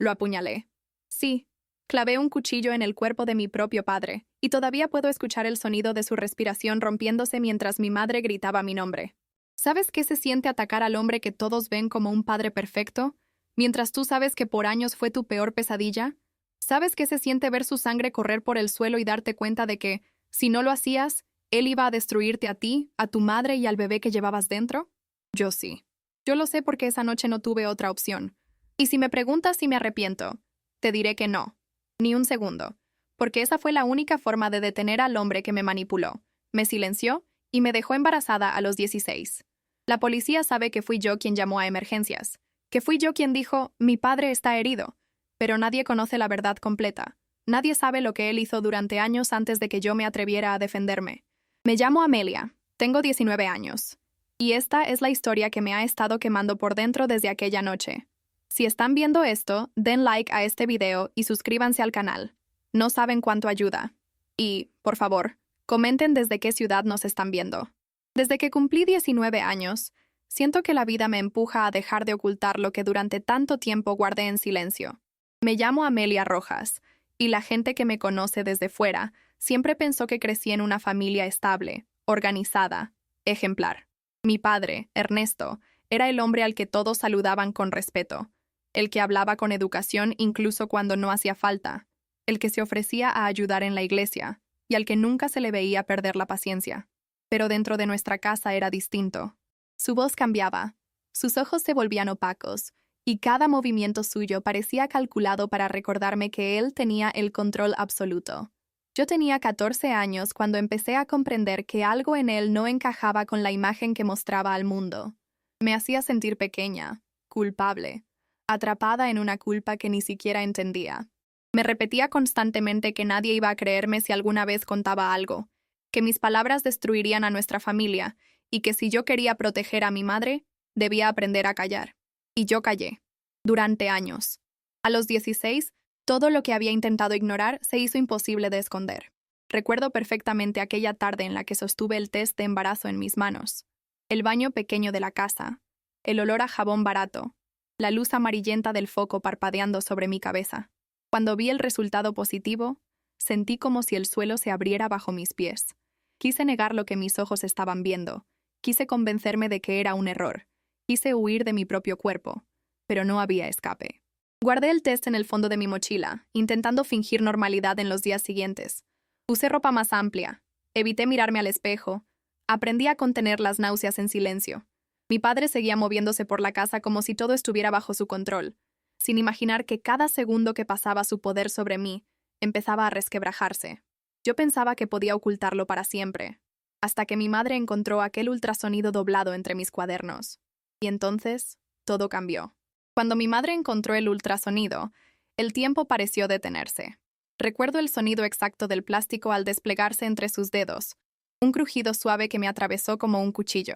Lo apuñalé. Sí, clavé un cuchillo en el cuerpo de mi propio padre, y todavía puedo escuchar el sonido de su respiración rompiéndose mientras mi madre gritaba mi nombre. ¿Sabes qué se siente atacar al hombre que todos ven como un padre perfecto, mientras tú sabes que por años fue tu peor pesadilla? ¿Sabes qué se siente ver su sangre correr por el suelo y darte cuenta de que, si no lo hacías, él iba a destruirte a ti, a tu madre y al bebé que llevabas dentro? Yo sí. Yo lo sé porque esa noche no tuve otra opción. Y si me preguntas si me arrepiento, te diré que no. Ni un segundo. Porque esa fue la única forma de detener al hombre que me manipuló, me silenció y me dejó embarazada a los 16. La policía sabe que fui yo quien llamó a emergencias, que fui yo quien dijo, mi padre está herido, pero nadie conoce la verdad completa. Nadie sabe lo que él hizo durante años antes de que yo me atreviera a defenderme. Me llamo Amelia, tengo 19 años. Y esta es la historia que me ha estado quemando por dentro desde aquella noche. Si están viendo esto, den like a este video y suscríbanse al canal. No saben cuánto ayuda. Y, por favor, comenten desde qué ciudad nos están viendo. Desde que cumplí 19 años, siento que la vida me empuja a dejar de ocultar lo que durante tanto tiempo guardé en silencio. Me llamo Amelia Rojas, y la gente que me conoce desde fuera siempre pensó que crecí en una familia estable, organizada, ejemplar. Mi padre, Ernesto, era el hombre al que todos saludaban con respeto, el que hablaba con educación incluso cuando no hacía falta, el que se ofrecía a ayudar en la iglesia, y al que nunca se le veía perder la paciencia. Pero dentro de nuestra casa era distinto. Su voz cambiaba, sus ojos se volvían opacos, y cada movimiento suyo parecía calculado para recordarme que él tenía el control absoluto. Yo tenía 14 años cuando empecé a comprender que algo en él no encajaba con la imagen que mostraba al mundo. Me hacía sentir pequeña, culpable, atrapada en una culpa que ni siquiera entendía. Me repetía constantemente que nadie iba a creerme si alguna vez contaba algo, que mis palabras destruirían a nuestra familia y que si yo quería proteger a mi madre, debía aprender a callar. Y yo callé. Durante años. A los 16, todo lo que había intentado ignorar se hizo imposible de esconder. Recuerdo perfectamente aquella tarde en la que sostuve el test de embarazo en mis manos, el baño pequeño de la casa, el olor a jabón barato, la luz amarillenta del foco parpadeando sobre mi cabeza. Cuando vi el resultado positivo, sentí como si el suelo se abriera bajo mis pies. Quise negar lo que mis ojos estaban viendo, quise convencerme de que era un error, quise huir de mi propio cuerpo, pero no había escape. Guardé el test en el fondo de mi mochila, intentando fingir normalidad en los días siguientes. Usé ropa más amplia, evité mirarme al espejo, aprendí a contener las náuseas en silencio. Mi padre seguía moviéndose por la casa como si todo estuviera bajo su control, sin imaginar que cada segundo que pasaba su poder sobre mí empezaba a resquebrajarse. Yo pensaba que podía ocultarlo para siempre, hasta que mi madre encontró aquel ultrasonido doblado entre mis cuadernos. Y entonces, todo cambió. Cuando mi madre encontró el ultrasonido, el tiempo pareció detenerse. Recuerdo el sonido exacto del plástico al desplegarse entre sus dedos, un crujido suave que me atravesó como un cuchillo.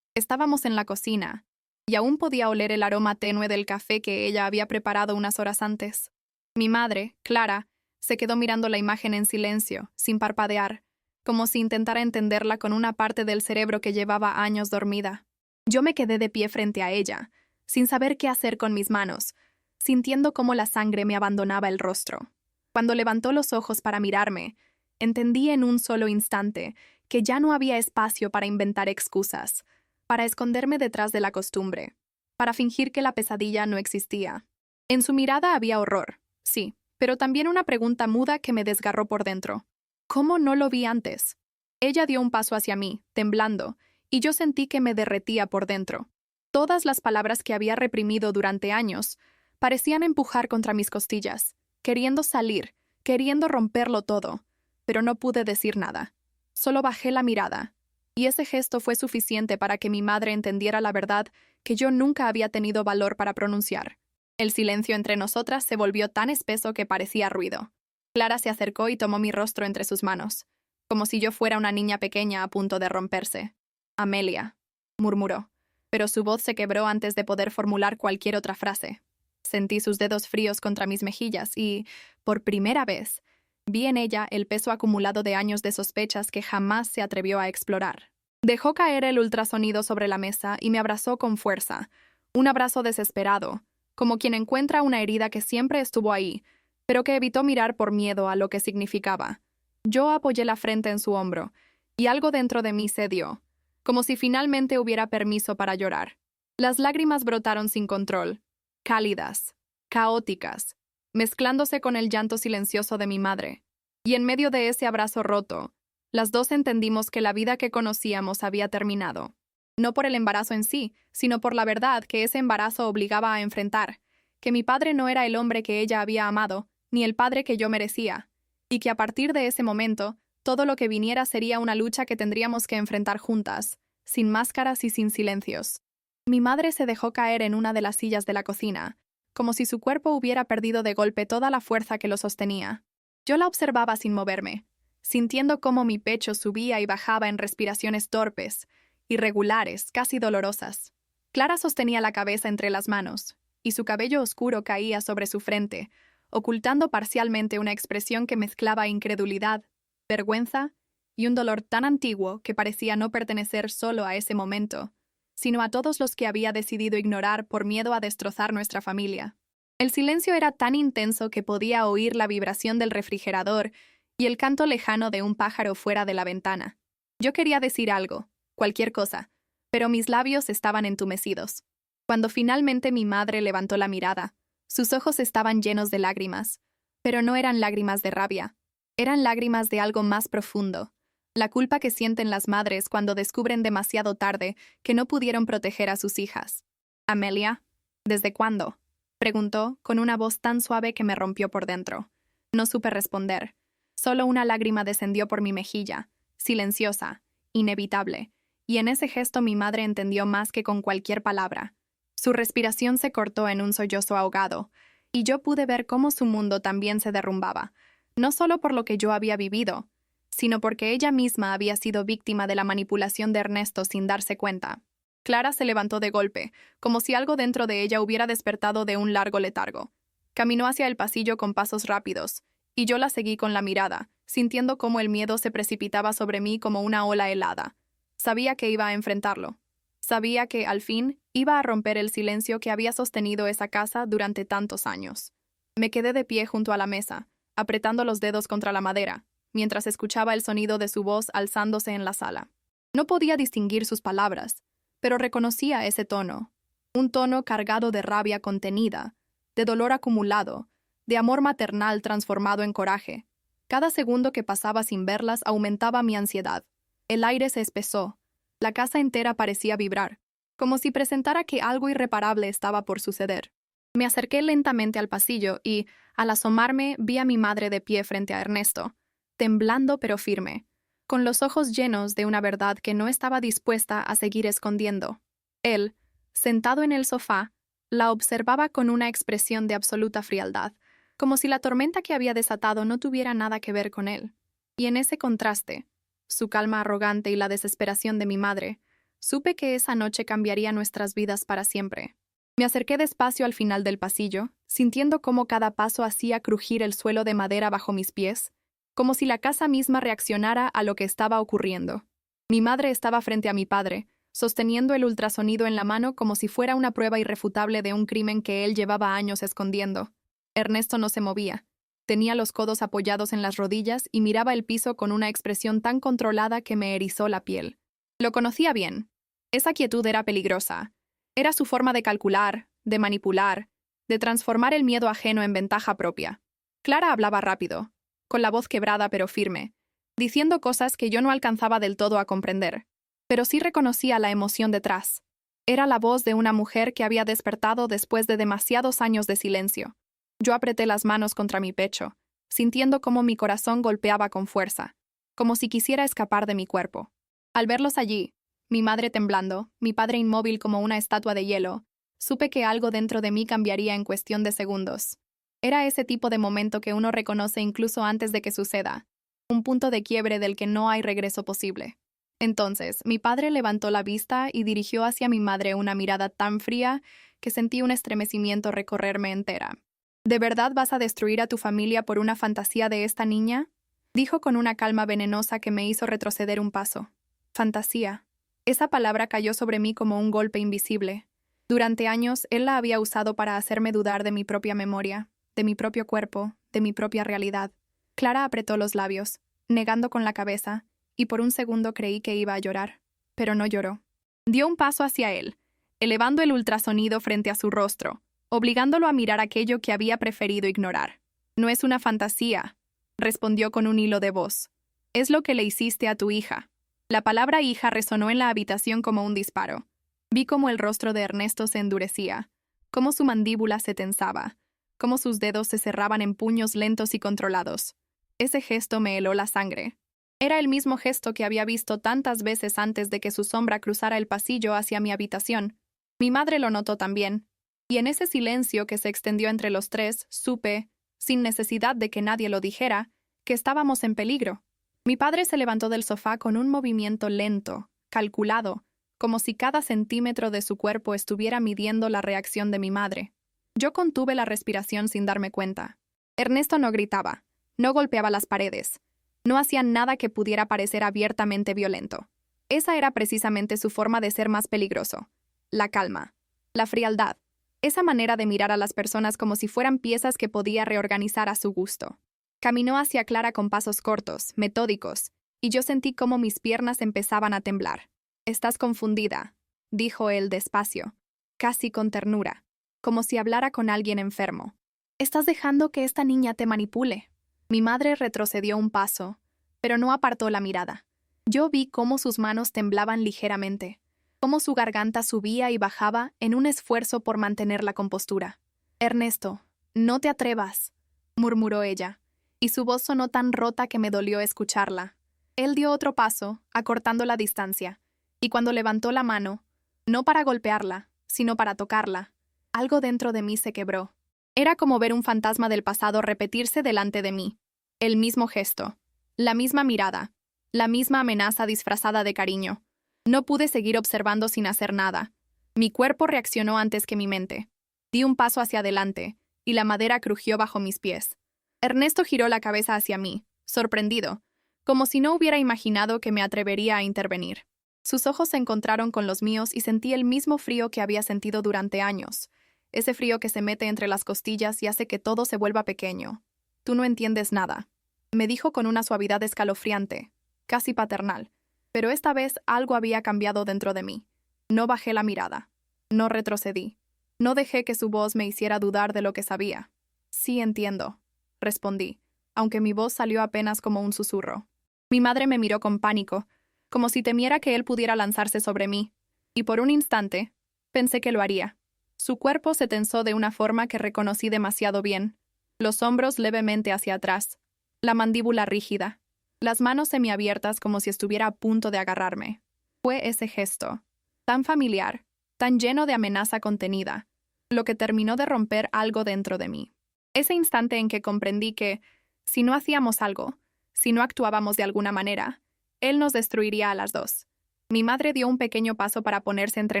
Estábamos en la cocina, y aún podía oler el aroma tenue del café que ella había preparado unas horas antes. Mi madre, Clara, se quedó mirando la imagen en silencio, sin parpadear, como si intentara entenderla con una parte del cerebro que llevaba años dormida. Yo me quedé de pie frente a ella, sin saber qué hacer con mis manos, sintiendo cómo la sangre me abandonaba el rostro. Cuando levantó los ojos para mirarme, entendí en un solo instante que ya no había espacio para inventar excusas, para esconderme detrás de la costumbre, para fingir que la pesadilla no existía. En su mirada había horror, sí, pero también una pregunta muda que me desgarró por dentro. ¿Cómo no lo vi antes? Ella dio un paso hacia mí, temblando, y yo sentí que me derretía por dentro. Todas las palabras que había reprimido durante años parecían empujar contra mis costillas, queriendo salir, queriendo romperlo todo, pero no pude decir nada. Solo bajé la mirada, y ese gesto fue suficiente para que mi madre entendiera la verdad que yo nunca había tenido valor para pronunciar. El silencio entre nosotras se volvió tan espeso que parecía ruido. Clara se acercó y tomó mi rostro entre sus manos, como si yo fuera una niña pequeña a punto de romperse. «Amelia», murmuró, pero su voz se quebró antes de poder formular cualquier otra frase. Sentí sus dedos fríos contra mis mejillas y, por primera vez, vi en ella el peso acumulado de años de sospechas que jamás se atrevió a explorar. Dejó caer el ultrasonido sobre la mesa y me abrazó con fuerza, un abrazo desesperado, como quien encuentra una herida que siempre estuvo ahí, pero que evitó mirar por miedo a lo que significaba. Yo apoyé la frente en su hombro, y algo dentro de mí cedió, como si finalmente hubiera permiso para llorar. Las lágrimas brotaron sin control, cálidas, caóticas, mezclándose con el llanto silencioso de mi madre. Y en medio de ese abrazo roto, las dos entendimos que la vida que conocíamos había terminado. No por el embarazo en sí, sino por la verdad que ese embarazo obligaba a enfrentar, que mi padre no era el hombre que ella había amado, ni el padre que yo merecía, y que a partir de ese momento, todo lo que viniera sería una lucha que tendríamos que enfrentar juntas, sin máscaras y sin silencios. Mi madre se dejó caer en una de las sillas de la cocina, como si su cuerpo hubiera perdido de golpe toda la fuerza que lo sostenía. Yo la observaba sin moverme, sintiendo cómo mi pecho subía y bajaba en respiraciones torpes, irregulares, casi dolorosas. Clara sostenía la cabeza entre las manos, y su cabello oscuro caía sobre su frente, ocultando parcialmente una expresión que mezclaba incredulidad, vergüenza y un dolor tan antiguo que parecía no pertenecer solo a ese momento, sino a todos los que había decidido ignorar por miedo a destrozar nuestra familia. El silencio era tan intenso que podía oír la vibración del refrigerador y el canto lejano de un pájaro fuera de la ventana. Yo quería decir algo, cualquier cosa, pero mis labios estaban entumecidos. Cuando finalmente mi madre levantó la mirada, sus ojos estaban llenos de lágrimas, pero no eran lágrimas de rabia, eran lágrimas de algo más profundo, la culpa que sienten las madres cuando descubren demasiado tarde que no pudieron proteger a sus hijas. «Amelia, ¿desde cuándo?», preguntó, con una voz tan suave que me rompió por dentro. No supe responder. Solo una lágrima descendió por mi mejilla, silenciosa, inevitable, y en ese gesto mi madre entendió más que con cualquier palabra. Su respiración se cortó en un sollozo ahogado, y yo pude ver cómo su mundo también se derrumbaba, no solo por lo que yo había vivido, sino porque ella misma había sido víctima de la manipulación de Ernesto sin darse cuenta. Clara se levantó de golpe, como si algo dentro de ella hubiera despertado de un largo letargo. Caminó hacia el pasillo con pasos rápidos, y yo la seguí con la mirada, sintiendo cómo el miedo se precipitaba sobre mí como una ola helada. Sabía que iba a enfrentarlo. Sabía que, al fin, iba a romper el silencio que había sostenido esa casa durante tantos años. Me quedé de pie junto a la mesa, apretando los dedos contra la madera, mientras escuchaba el sonido de su voz alzándose en la sala. No podía distinguir sus palabras, pero reconocía ese tono, un tono cargado de rabia contenida, de dolor acumulado, de amor maternal transformado en coraje. Cada segundo que pasaba sin verlas aumentaba mi ansiedad. El aire se espesó, la casa entera parecía vibrar, como si presentara que algo irreparable estaba por suceder. Me acerqué lentamente al pasillo y, al asomarme, vi a mi madre de pie frente a Ernesto, temblando pero firme, con los ojos llenos de una verdad que no estaba dispuesta a seguir escondiendo. Él, sentado en el sofá, la observaba con una expresión de absoluta frialdad, como si la tormenta que había desatado no tuviera nada que ver con él. Y en ese contraste, su calma arrogante y la desesperación de mi madre, supe que esa noche cambiaría nuestras vidas para siempre. Me acerqué despacio al final del pasillo, sintiendo cómo cada paso hacía crujir el suelo de madera bajo mis pies, como si la casa misma reaccionara a lo que estaba ocurriendo. Mi madre estaba frente a mi padre, sosteniendo el ultrasonido en la mano como si fuera una prueba irrefutable de un crimen que él llevaba años escondiendo. Ernesto no se movía. Tenía los codos apoyados en las rodillas y miraba el piso con una expresión tan controlada que me erizó la piel. Lo conocía bien. Esa quietud era peligrosa. Era su forma de calcular, de manipular, de transformar el miedo ajeno en ventaja propia. Clara hablaba rápido, con la voz quebrada pero firme, diciendo cosas que yo no alcanzaba del todo a comprender, pero sí reconocía la emoción detrás. Era la voz de una mujer que había despertado después de demasiados años de silencio. Yo apreté las manos contra mi pecho, sintiendo cómo mi corazón golpeaba con fuerza, como si quisiera escapar de mi cuerpo. Al verlos allí, mi madre temblando, mi padre inmóvil como una estatua de hielo, supe que algo dentro de mí cambiaría en cuestión de segundos. Era ese tipo de momento que uno reconoce incluso antes de que suceda, un punto de quiebre del que no hay regreso posible. Entonces, mi padre levantó la vista y dirigió hacia mi madre una mirada tan fría que sentí un estremecimiento recorrerme entera. ¿De verdad vas a destruir a tu familia por una fantasía de esta niña?, dijo con una calma venenosa que me hizo retroceder un paso. Fantasía. Esa palabra cayó sobre mí como un golpe invisible. Durante años, él la había usado para hacerme dudar de mi propia memoria, de mi propio cuerpo, de mi propia realidad. Clara apretó los labios, negando con la cabeza, y por un segundo creí que iba a llorar. Pero no lloró. Dio un paso hacia él, elevando el ultrasonido frente a su rostro, obligándolo a mirar aquello que había preferido ignorar. «No es una fantasía», respondió con un hilo de voz. «Es lo que le hiciste a tu hija». La palabra hija resonó en la habitación como un disparo. Vi cómo el rostro de Ernesto se endurecía, cómo su mandíbula se tensaba, cómo sus dedos se cerraban en puños lentos y controlados. Ese gesto me heló la sangre. Era el mismo gesto que había visto tantas veces antes de que su sombra cruzara el pasillo hacia mi habitación. Mi madre lo notó también, y en ese silencio que se extendió entre los tres, supe, sin necesidad de que nadie lo dijera, que estábamos en peligro. Mi padre se levantó del sofá con un movimiento lento, calculado, como si cada centímetro de su cuerpo estuviera midiendo la reacción de mi madre. Yo contuve la respiración sin darme cuenta. Ernesto no gritaba, no golpeaba las paredes, no hacía nada que pudiera parecer abiertamente violento. Esa era precisamente su forma de ser más peligroso. La calma, la frialdad, esa manera de mirar a las personas como si fueran piezas que podía reorganizar a su gusto. Caminó hacia Clara con pasos cortos, metódicos, y yo sentí cómo mis piernas empezaban a temblar. «Estás confundida», dijo él despacio, casi con ternura, como si hablara con alguien enfermo. «Estás dejando que esta niña te manipule». Mi madre retrocedió un paso, pero no apartó la mirada. Yo vi cómo sus manos temblaban ligeramente, cómo su garganta subía y bajaba en un esfuerzo por mantener la compostura. «Ernesto, no te atrevas», murmuró ella, y su voz sonó tan rota que me dolió escucharla. Él dio otro paso, acortando la distancia, y cuando levantó la mano, no para golpearla, sino para tocarla, algo dentro de mí se quebró. Era como ver un fantasma del pasado repetirse delante de mí. El mismo gesto, la misma mirada, la misma amenaza disfrazada de cariño. No pude seguir observando sin hacer nada. Mi cuerpo reaccionó antes que mi mente. Di un paso hacia adelante, y la madera crujió bajo mis pies. Ernesto giró la cabeza hacia mí, sorprendido, como si no hubiera imaginado que me atrevería a intervenir. Sus ojos se encontraron con los míos y sentí el mismo frío que había sentido durante años, ese frío que se mete entre las costillas y hace que todo se vuelva pequeño. «Tú no entiendes nada», me dijo con una suavidad escalofriante, casi paternal, pero esta vez algo había cambiado dentro de mí. No bajé la mirada, no retrocedí, no dejé que su voz me hiciera dudar de lo que sabía. «Sí entiendo», respondí, aunque mi voz salió apenas como un susurro. Mi madre me miró con pánico, como si temiera que él pudiera lanzarse sobre mí, y por un instante pensé que lo haría. Su cuerpo se tensó de una forma que reconocí demasiado bien, los hombros levemente hacia atrás, la mandíbula rígida, las manos semiabiertas como si estuviera a punto de agarrarme. Fue ese gesto, tan familiar, tan lleno de amenaza contenida, lo que terminó de romper algo dentro de mí. Ese instante en que comprendí que, si no hacíamos algo, si no actuábamos de alguna manera, él nos destruiría a las dos. Mi madre dio un pequeño paso para ponerse entre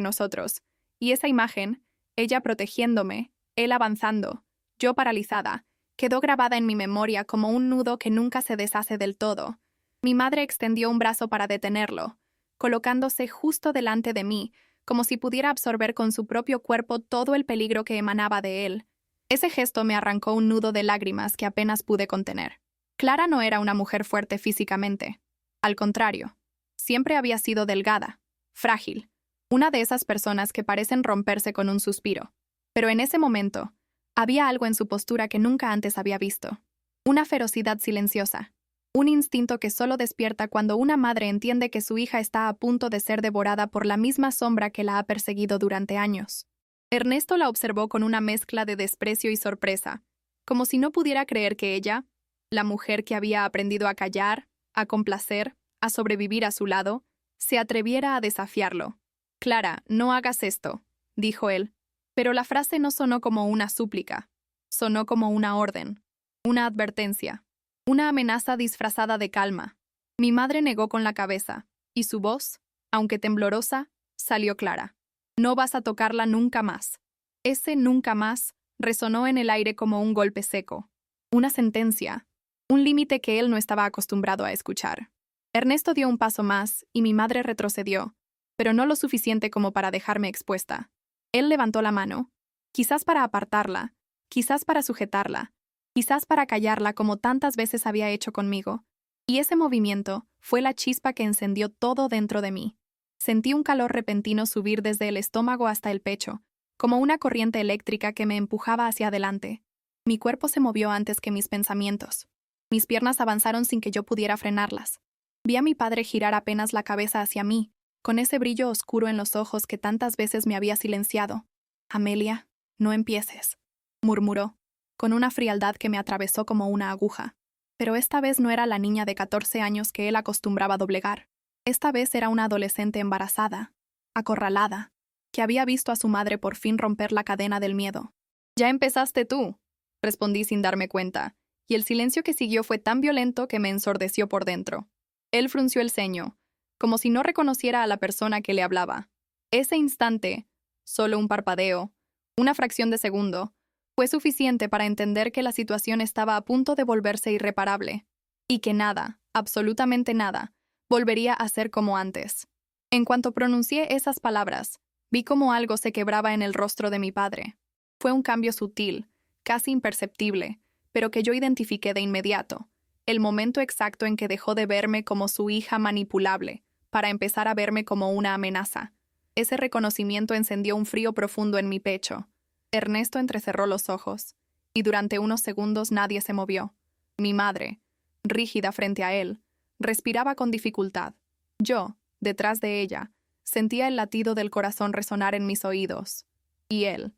nosotros, y esa imagen, ella protegiéndome, él avanzando, yo paralizada, quedó grabada en mi memoria como un nudo que nunca se deshace del todo. Mi madre extendió un brazo para detenerlo, colocándose justo delante de mí, como si pudiera absorber con su propio cuerpo todo el peligro que emanaba de él. Ese gesto me arrancó un nudo de lágrimas que apenas pude contener. Clara no era una mujer fuerte físicamente. Al contrario, siempre había sido delgada, frágil, una de esas personas que parecen romperse con un suspiro. Pero en ese momento, había algo en su postura que nunca antes había visto. Una ferocidad silenciosa, un instinto que solo despierta cuando una madre entiende que su hija está a punto de ser devorada por la misma sombra que la ha perseguido durante años. Ernesto la observó con una mezcla de desprecio y sorpresa, como si no pudiera creer que ella, la mujer que había aprendido a callar, a complacer, a sobrevivir a su lado, se atreviera a desafiarlo. «Clara, no hagas esto», dijo él, pero la frase no sonó como una súplica, sonó como una orden, una advertencia, una amenaza disfrazada de calma. Mi madre negó con la cabeza, y su voz, aunque temblorosa, salió clara. «No vas a tocarla nunca más». Ese nunca más resonó en el aire como un golpe seco, una sentencia, un límite que él no estaba acostumbrado a escuchar. Ernesto dio un paso más y mi madre retrocedió, pero no lo suficiente como para dejarme expuesta. Él levantó la mano, quizás para apartarla, quizás para sujetarla, quizás para callarla como tantas veces había hecho conmigo. Y ese movimiento fue la chispa que encendió todo dentro de mí. Sentí un calor repentino subir desde el estómago hasta el pecho, como una corriente eléctrica que me empujaba hacia adelante. Mi cuerpo se movió antes que mis pensamientos. Mis piernas avanzaron sin que yo pudiera frenarlas. Vi a mi padre girar apenas la cabeza hacia mí, con ese brillo oscuro en los ojos que tantas veces me había silenciado. «Amelia, no empieces», murmuró, con una frialdad que me atravesó como una aguja. Pero esta vez no era la niña de 14 años que él acostumbraba doblegar. Esta vez era una adolescente embarazada, acorralada, que había visto a su madre por fin romper la cadena del miedo. «Ya empezaste tú», respondí sin darme cuenta, y el silencio que siguió fue tan violento que me ensordeció por dentro. Él frunció el ceño, como si no reconociera a la persona que le hablaba. Ese instante, solo un parpadeo, una fracción de segundo, fue suficiente para entender que la situación estaba a punto de volverse irreparable, y que nada, absolutamente nada, volvería a ser como antes. En cuanto pronuncié esas palabras, vi como algo se quebraba en el rostro de mi padre. Fue un cambio sutil, casi imperceptible, pero que yo identifiqué de inmediato, el momento exacto en que dejó de verme como su hija manipulable, para empezar a verme como una amenaza. Ese reconocimiento encendió un frío profundo en mi pecho. Ernesto entrecerró los ojos, y durante unos segundos nadie se movió. Mi madre, rígida frente a él, respiraba con dificultad. Yo, detrás de ella, sentía el latido del corazón resonar en mis oídos. Y él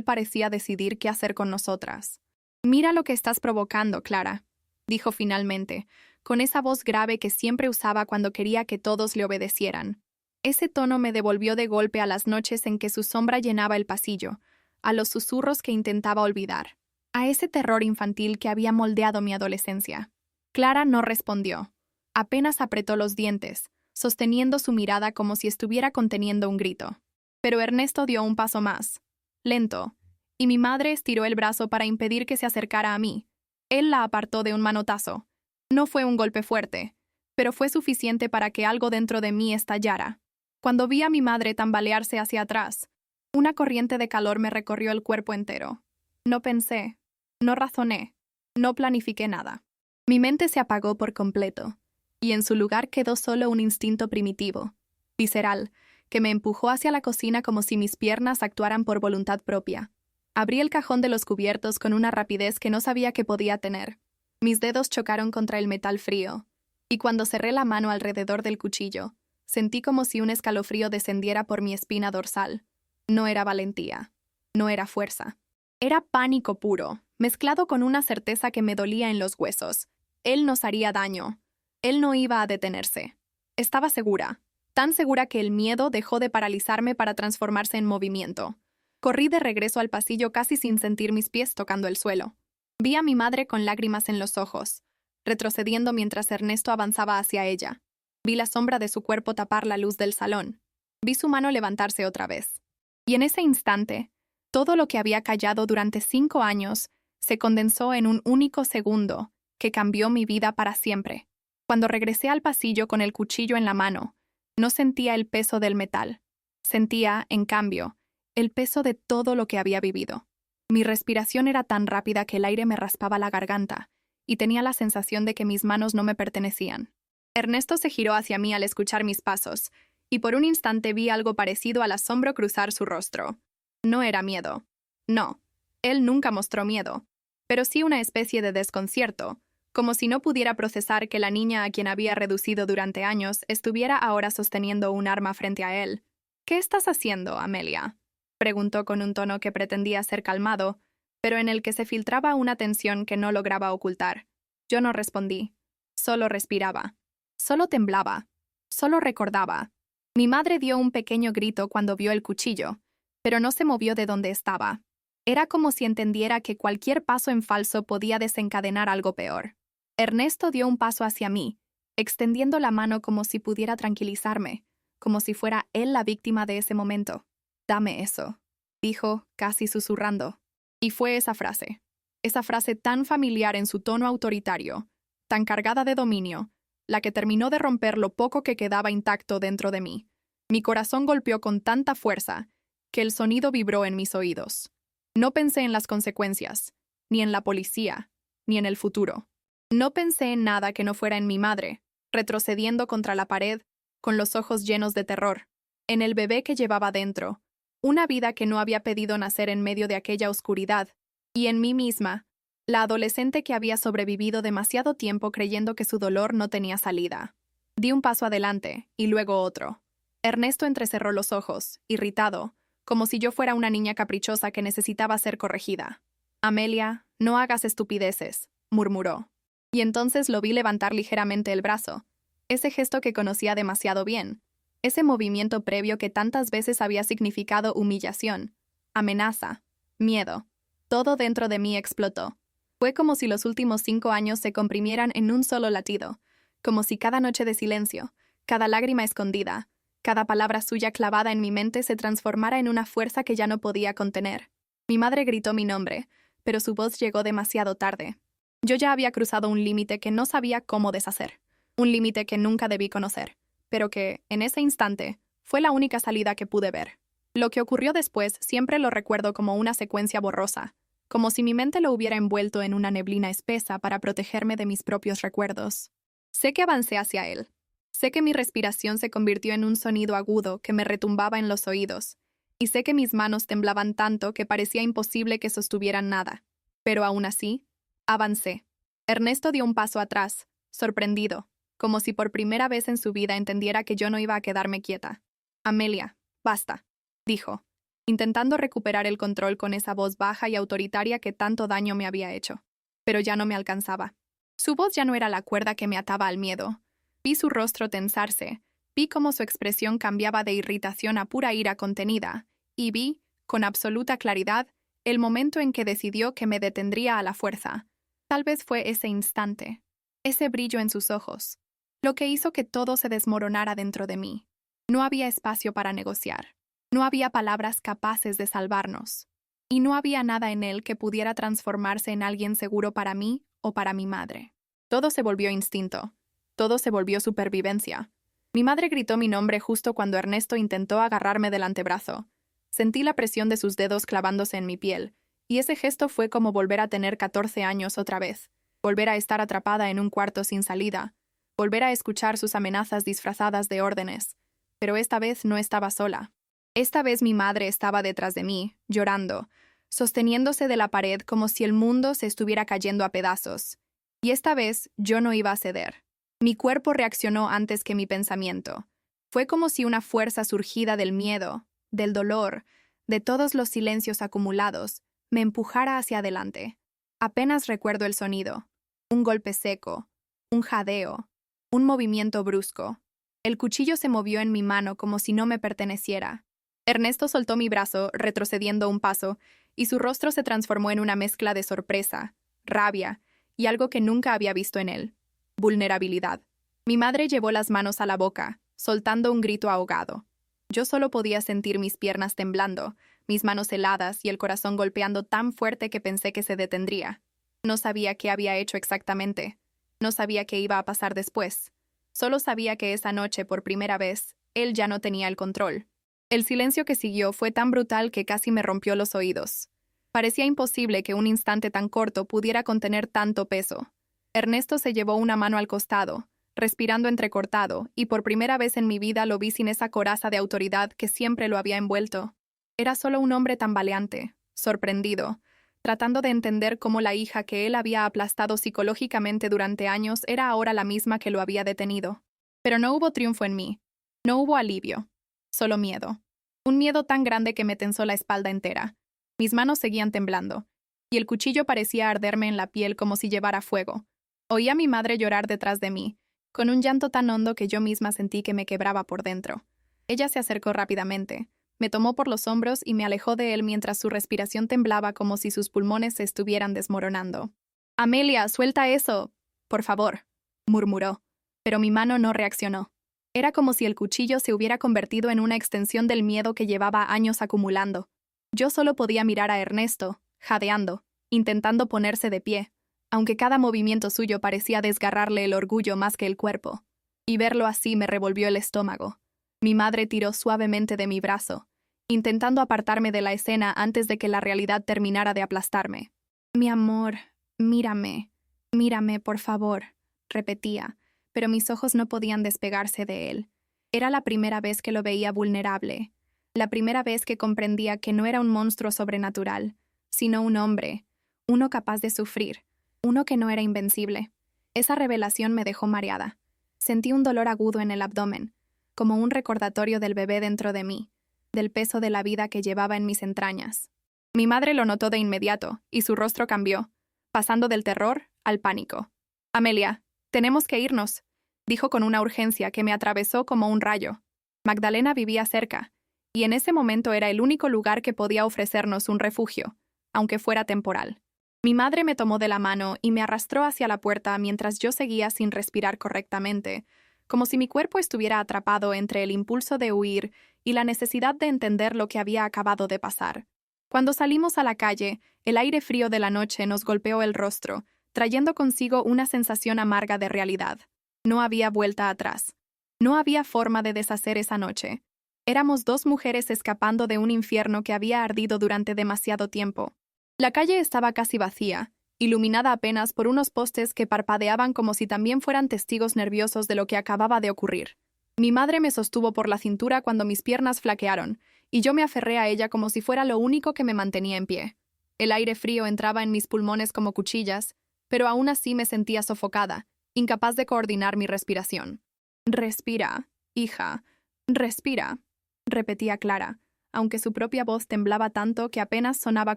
parecía decidir qué hacer con nosotras. «Mira lo que estás provocando, Clara», dijo finalmente, con esa voz grave que siempre usaba cuando quería que todos le obedecieran. Ese tono me devolvió de golpe a las noches en que su sombra llenaba el pasillo, a los susurros que intentaba olvidar, a ese terror infantil que había moldeado mi adolescencia. Clara no respondió. Apenas apretó los dientes, sosteniendo su mirada como si estuviera conteniendo un grito. Pero Ernesto dio un paso más, lento, y mi madre estiró el brazo para impedir que se acercara a mí. Él la apartó de un manotazo. No fue un golpe fuerte, pero fue suficiente para que algo dentro de mí estallara. Cuando vi a mi madre tambalearse hacia atrás, una corriente de calor me recorrió el cuerpo entero. No pensé, no razoné, no planifiqué nada. Mi mente se apagó por completo, y en su lugar quedó solo un instinto primitivo, visceral, que me empujó hacia la cocina como si mis piernas actuaran por voluntad propia. Abrí el cajón de los cubiertos con una rapidez que no sabía que podía tener. Mis dedos chocaron contra el metal frío, y cuando cerré la mano alrededor del cuchillo, sentí como si un escalofrío descendiera por mi espina dorsal. No era valentía, no era fuerza. Era pánico puro, mezclado con una certeza que me dolía en los huesos. Él nos haría daño. Él no iba a detenerse. Estaba segura, tan segura que el miedo dejó de paralizarme para transformarse en movimiento. Corrí de regreso al pasillo casi sin sentir mis pies tocando el suelo. Vi a mi madre con lágrimas en los ojos, retrocediendo mientras Ernesto avanzaba hacia ella. Vi la sombra de su cuerpo tapar la luz del salón. Vi su mano levantarse otra vez. Y en ese instante, todo lo que había callado durante 5 años se condensó en un único segundo que cambió mi vida para siempre. Cuando regresé al pasillo con el cuchillo en la mano, no sentía el peso del metal. Sentía, en cambio, el peso de todo lo que había vivido. Mi respiración era tan rápida que el aire me raspaba la garganta, y tenía la sensación de que mis manos no me pertenecían. Ernesto se giró hacia mí al escuchar mis pasos, y por un instante vi algo parecido al asombro cruzar su rostro. No era miedo. No, él nunca mostró miedo, pero sí una especie de desconcierto, como si no pudiera procesar que la niña a quien había reducido durante años estuviera ahora sosteniendo un arma frente a él. «¿Qué estás haciendo, Amelia?», preguntó con un tono que pretendía ser calmado, pero en el que se filtraba una tensión que no lograba ocultar. Yo no respondí. Solo respiraba. Solo temblaba. Solo recordaba. Mi madre dio un pequeño grito cuando vio el cuchillo, pero no se movió de donde estaba. Era como si entendiera que cualquier paso en falso podía desencadenar algo peor. Ernesto dio un paso hacia mí, extendiendo la mano como si pudiera tranquilizarme, como si fuera él la víctima de ese momento. «Dame eso», dijo, casi susurrando. Y fue esa frase tan familiar en su tono autoritario, tan cargada de dominio, la que terminó de romper lo poco que quedaba intacto dentro de mí. Mi corazón golpeó con tanta fuerza que el sonido vibró en mis oídos. No pensé en las consecuencias, ni en la policía, ni en el futuro. No pensé en nada que no fuera en mi madre, retrocediendo contra la pared, con los ojos llenos de terror, en el bebé que llevaba dentro, una vida que no había pedido nacer en medio de aquella oscuridad, y en mí misma, la adolescente que había sobrevivido demasiado tiempo creyendo que su dolor no tenía salida. Di un paso adelante, y luego otro. Ernesto entrecerró los ojos, irritado, como si yo fuera una niña caprichosa que necesitaba ser corregida. «Amelia, no hagas estupideces», murmuró. Y entonces lo vi levantar ligeramente el brazo, ese gesto que conocía demasiado bien, ese movimiento previo que tantas veces había significado humillación, amenaza, miedo. Todo dentro de mí explotó. Fue como si los últimos 5 años se comprimieran en un solo latido, como si cada noche de silencio, cada lágrima escondida, cada palabra suya clavada en mi mente se transformara en una fuerza que ya no podía contener. Mi madre gritó mi nombre, pero su voz llegó demasiado tarde. Yo ya había cruzado un límite que no sabía cómo deshacer, un límite que nunca debí conocer, pero que, en ese instante, fue la única salida que pude ver. Lo que ocurrió después siempre lo recuerdo como una secuencia borrosa, como si mi mente lo hubiera envuelto en una neblina espesa para protegerme de mis propios recuerdos. Sé que avancé hacia él. Sé que mi respiración se convirtió en un sonido agudo que me retumbaba en los oídos, y sé que mis manos temblaban tanto que parecía imposible que sostuvieran nada. Pero aún así, avancé. Ernesto dio un paso atrás, sorprendido, como si por primera vez en su vida entendiera que yo no iba a quedarme quieta. «Amelia, basta», dijo, intentando recuperar el control con esa voz baja y autoritaria que tanto daño me había hecho. Pero ya no me alcanzaba. Su voz ya no era la cuerda que me ataba al miedo. Vi su rostro tensarse, vi cómo su expresión cambiaba de irritación a pura ira contenida, y vi, con absoluta claridad, el momento en que decidió que me detendría a la fuerza. Tal vez fue ese instante, ese brillo en sus ojos, lo que hizo que todo se desmoronara dentro de mí. No había espacio para negociar. No había palabras capaces de salvarnos. Y no había nada en él que pudiera transformarse en alguien seguro para mí o para mi madre. Todo se volvió instinto. Todo se volvió supervivencia. Mi madre gritó mi nombre justo cuando Ernesto intentó agarrarme del antebrazo. Sentí la presión de sus dedos clavándose en mi piel, y ese gesto fue como volver a tener 14 años otra vez, volver a estar atrapada en un cuarto sin salida, volver a escuchar sus amenazas disfrazadas de órdenes. Pero esta vez no estaba sola. Esta vez mi madre estaba detrás de mí, llorando, sosteniéndose de la pared como si el mundo se estuviera cayendo a pedazos. Y esta vez yo no iba a ceder. Mi cuerpo reaccionó antes que mi pensamiento. Fue como si una fuerza surgida del miedo, del dolor, de todos los silencios acumulados, me empujara hacia adelante. Apenas recuerdo el sonido. Un golpe seco, un jadeo, un movimiento brusco. El cuchillo se movió en mi mano como si no me perteneciera. Ernesto soltó mi brazo, retrocediendo un paso, y su rostro se transformó en una mezcla de sorpresa, rabia y algo que nunca había visto en él: vulnerabilidad. Mi madre llevó las manos a la boca, soltando un grito ahogado. Yo solo podía sentir mis piernas temblando, mis manos heladas y el corazón golpeando tan fuerte que pensé que se detendría. No sabía qué había hecho exactamente. No sabía qué iba a pasar después. Solo sabía que esa noche, por primera vez, él ya no tenía el control. El silencio que siguió fue tan brutal que casi me rompió los oídos. Parecía imposible que un instante tan corto pudiera contener tanto peso. Ernesto se llevó una mano al costado, respirando entrecortado, y por primera vez en mi vida lo vi sin esa coraza de autoridad que siempre lo había envuelto. Era solo un hombre tambaleante, sorprendido, tratando de entender cómo la hija que él había aplastado psicológicamente durante años era ahora la misma que lo había detenido. Pero no hubo triunfo en mí. No hubo alivio. Solo miedo. Un miedo tan grande que me tensó la espalda entera. Mis manos seguían temblando, y el cuchillo parecía arderme en la piel como si llevara fuego. Oí a mi madre llorar detrás de mí, con un llanto tan hondo que yo misma sentí que me quebraba por dentro. Ella se acercó rápidamente, me tomó por los hombros y me alejó de él mientras su respiración temblaba como si sus pulmones se estuvieran desmoronando. «Amelia, suelta eso, por favor», murmuró, pero mi mano no reaccionó. Era como si el cuchillo se hubiera convertido en una extensión del miedo que llevaba años acumulando. Yo solo podía mirar a Ernesto, jadeando, intentando ponerse de pie, aunque cada movimiento suyo parecía desgarrarle el orgullo más que el cuerpo. Y verlo así me revolvió el estómago. Mi madre tiró suavemente de mi brazo, intentando apartarme de la escena antes de que la realidad terminara de aplastarme. Mi amor, mírame, mírame, por favor, repetía, pero mis ojos no podían despegarse de él. Era la primera vez que lo veía vulnerable, la primera vez que comprendía que no era un monstruo sobrenatural, sino un hombre, uno capaz de sufrir, uno que no era invencible. Esa revelación me dejó mareada. Sentí un dolor agudo en el abdomen, como un recordatorio del bebé dentro de mí, del peso de la vida que llevaba en mis entrañas. Mi madre lo notó de inmediato, y su rostro cambió, pasando del terror al pánico. «Amelia, tenemos que irnos», dijo con una urgencia que me atravesó como un rayo. Magdalena vivía cerca, y en ese momento era el único lugar que podía ofrecernos un refugio, aunque fuera temporal. Mi madre me tomó de la mano y me arrastró hacia la puerta mientras yo seguía sin respirar correctamente, como si mi cuerpo estuviera atrapado entre el impulso de huir y la necesidad de entender lo que había acabado de pasar. Cuando salimos a la calle, el aire frío de la noche nos golpeó el rostro, trayendo consigo una sensación amarga de realidad. No había vuelta atrás. No había forma de deshacer esa noche. Éramos dos mujeres escapando de un infierno que había ardido durante demasiado tiempo. La calle estaba casi vacía, iluminada apenas por unos postes que parpadeaban como si también fueran testigos nerviosos de lo que acababa de ocurrir. Mi madre me sostuvo por la cintura cuando mis piernas flaquearon, y yo me aferré a ella como si fuera lo único que me mantenía en pie. El aire frío entraba en mis pulmones como cuchillas, pero aún así me sentía sofocada, incapaz de coordinar mi respiración. «Respira, hija, respira», repetía Clara, aunque su propia voz temblaba tanto que apenas sonaba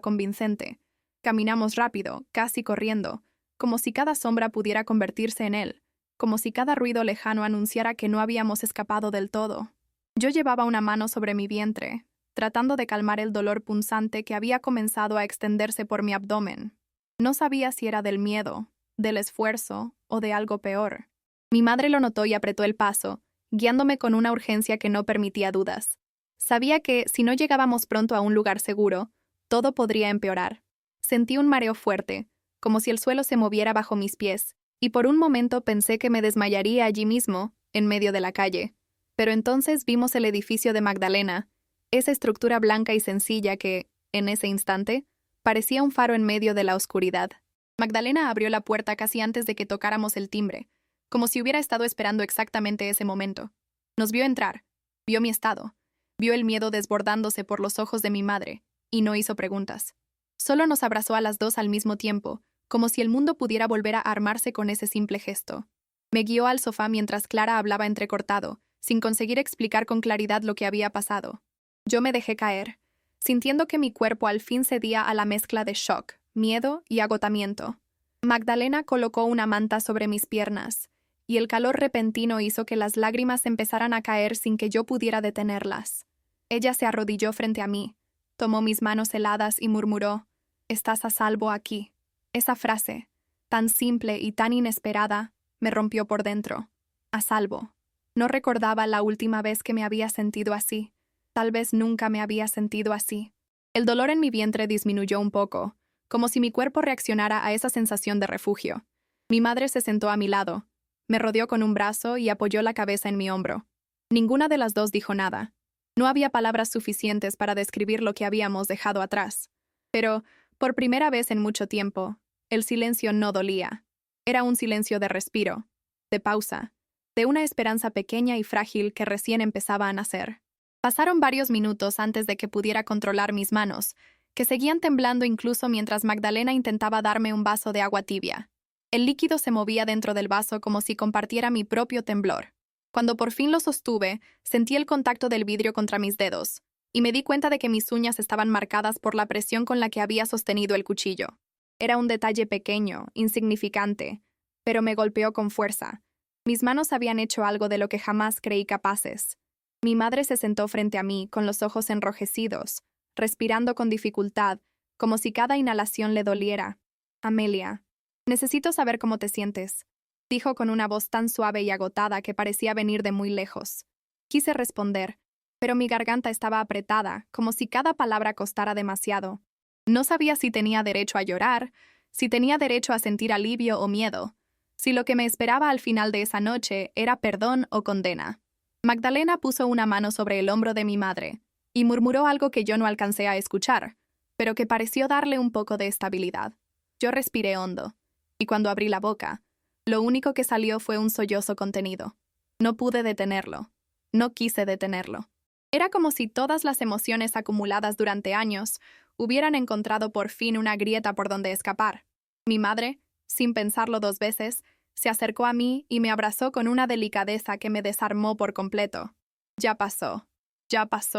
convincente. Caminamos rápido, casi corriendo, como si cada sombra pudiera convertirse en él, como si cada ruido lejano anunciara que no habíamos escapado del todo. Yo llevaba una mano sobre mi vientre, tratando de calmar el dolor punzante que había comenzado a extenderse por mi abdomen. No sabía si era del miedo, del esfuerzo o de algo peor. Mi madre lo notó y apretó el paso, guiándome con una urgencia que no permitía dudas. Sabía que, si no llegábamos pronto a un lugar seguro, todo podría empeorar. Sentí un mareo fuerte, como si el suelo se moviera bajo mis pies, y por un momento pensé que me desmayaría allí mismo, en medio de la calle. Pero entonces vimos el edificio de Magdalena, esa estructura blanca y sencilla que, en ese instante, parecía un faro en medio de la oscuridad. Magdalena abrió la puerta casi antes de que tocáramos el timbre, como si hubiera estado esperando exactamente ese momento. Nos vio entrar, vio mi estado, vio el miedo desbordándose por los ojos de mi madre, y no hizo preguntas. Solo nos abrazó a las dos al mismo tiempo, como si el mundo pudiera volver a armarse con ese simple gesto. Me guió al sofá mientras Clara hablaba entrecortado, sin conseguir explicar con claridad lo que había pasado. Yo me dejé caer, sintiendo que mi cuerpo al fin cedía a la mezcla de shock, miedo y agotamiento. Magdalena colocó una manta sobre mis piernas, y el calor repentino hizo que las lágrimas empezaran a caer sin que yo pudiera detenerlas. Ella se arrodilló frente a mí, tomó mis manos heladas y murmuró: «Estás a salvo aquí». Esa frase, tan simple y tan inesperada, me rompió por dentro. A salvo. No recordaba la última vez que me había sentido así. Tal vez nunca me había sentido así. El dolor en mi vientre disminuyó un poco, como si mi cuerpo reaccionara a esa sensación de refugio. Mi madre se sentó a mi lado, me rodeó con un brazo y apoyó la cabeza en mi hombro. Ninguna de las dos dijo nada. No había palabras suficientes para describir lo que habíamos dejado atrás. Pero, por primera vez en mucho tiempo, el silencio no dolía. Era un silencio de respiro, de pausa, de una esperanza pequeña y frágil que recién empezaba a nacer. Pasaron varios minutos antes de que pudiera controlar mis manos, que seguían temblando incluso mientras Magdalena intentaba darme un vaso de agua tibia. El líquido se movía dentro del vaso como si compartiera mi propio temblor. Cuando por fin lo sostuve, sentí el contacto del vidrio contra mis dedos, y me di cuenta de que mis uñas estaban marcadas por la presión con la que había sostenido el cuchillo. Era un detalle pequeño, insignificante, pero me golpeó con fuerza. Mis manos habían hecho algo de lo que jamás creí capaces. Mi madre se sentó frente a mí, con los ojos enrojecidos, respirando con dificultad, como si cada inhalación le doliera. «Amelia, necesito saber cómo te sientes», dijo con una voz tan suave y agotada que parecía venir de muy lejos. Quise responder, pero mi garganta estaba apretada, como si cada palabra costara demasiado. No sabía si tenía derecho a llorar, si tenía derecho a sentir alivio o miedo, si lo que me esperaba al final de esa noche era perdón o condena. Magdalena puso una mano sobre el hombro de mi madre, y murmuró algo que yo no alcancé a escuchar, pero que pareció darle un poco de estabilidad. Yo respiré hondo, y cuando abrí la boca, lo único que salió fue un sollozo contenido. No pude detenerlo. No quise detenerlo. Era como si todas las emociones acumuladas durante años hubieran encontrado por fin una grieta por donde escapar. Mi madre, sin pensarlo 2 veces, se acercó a mí y me abrazó con una delicadeza que me desarmó por completo. Ya pasó,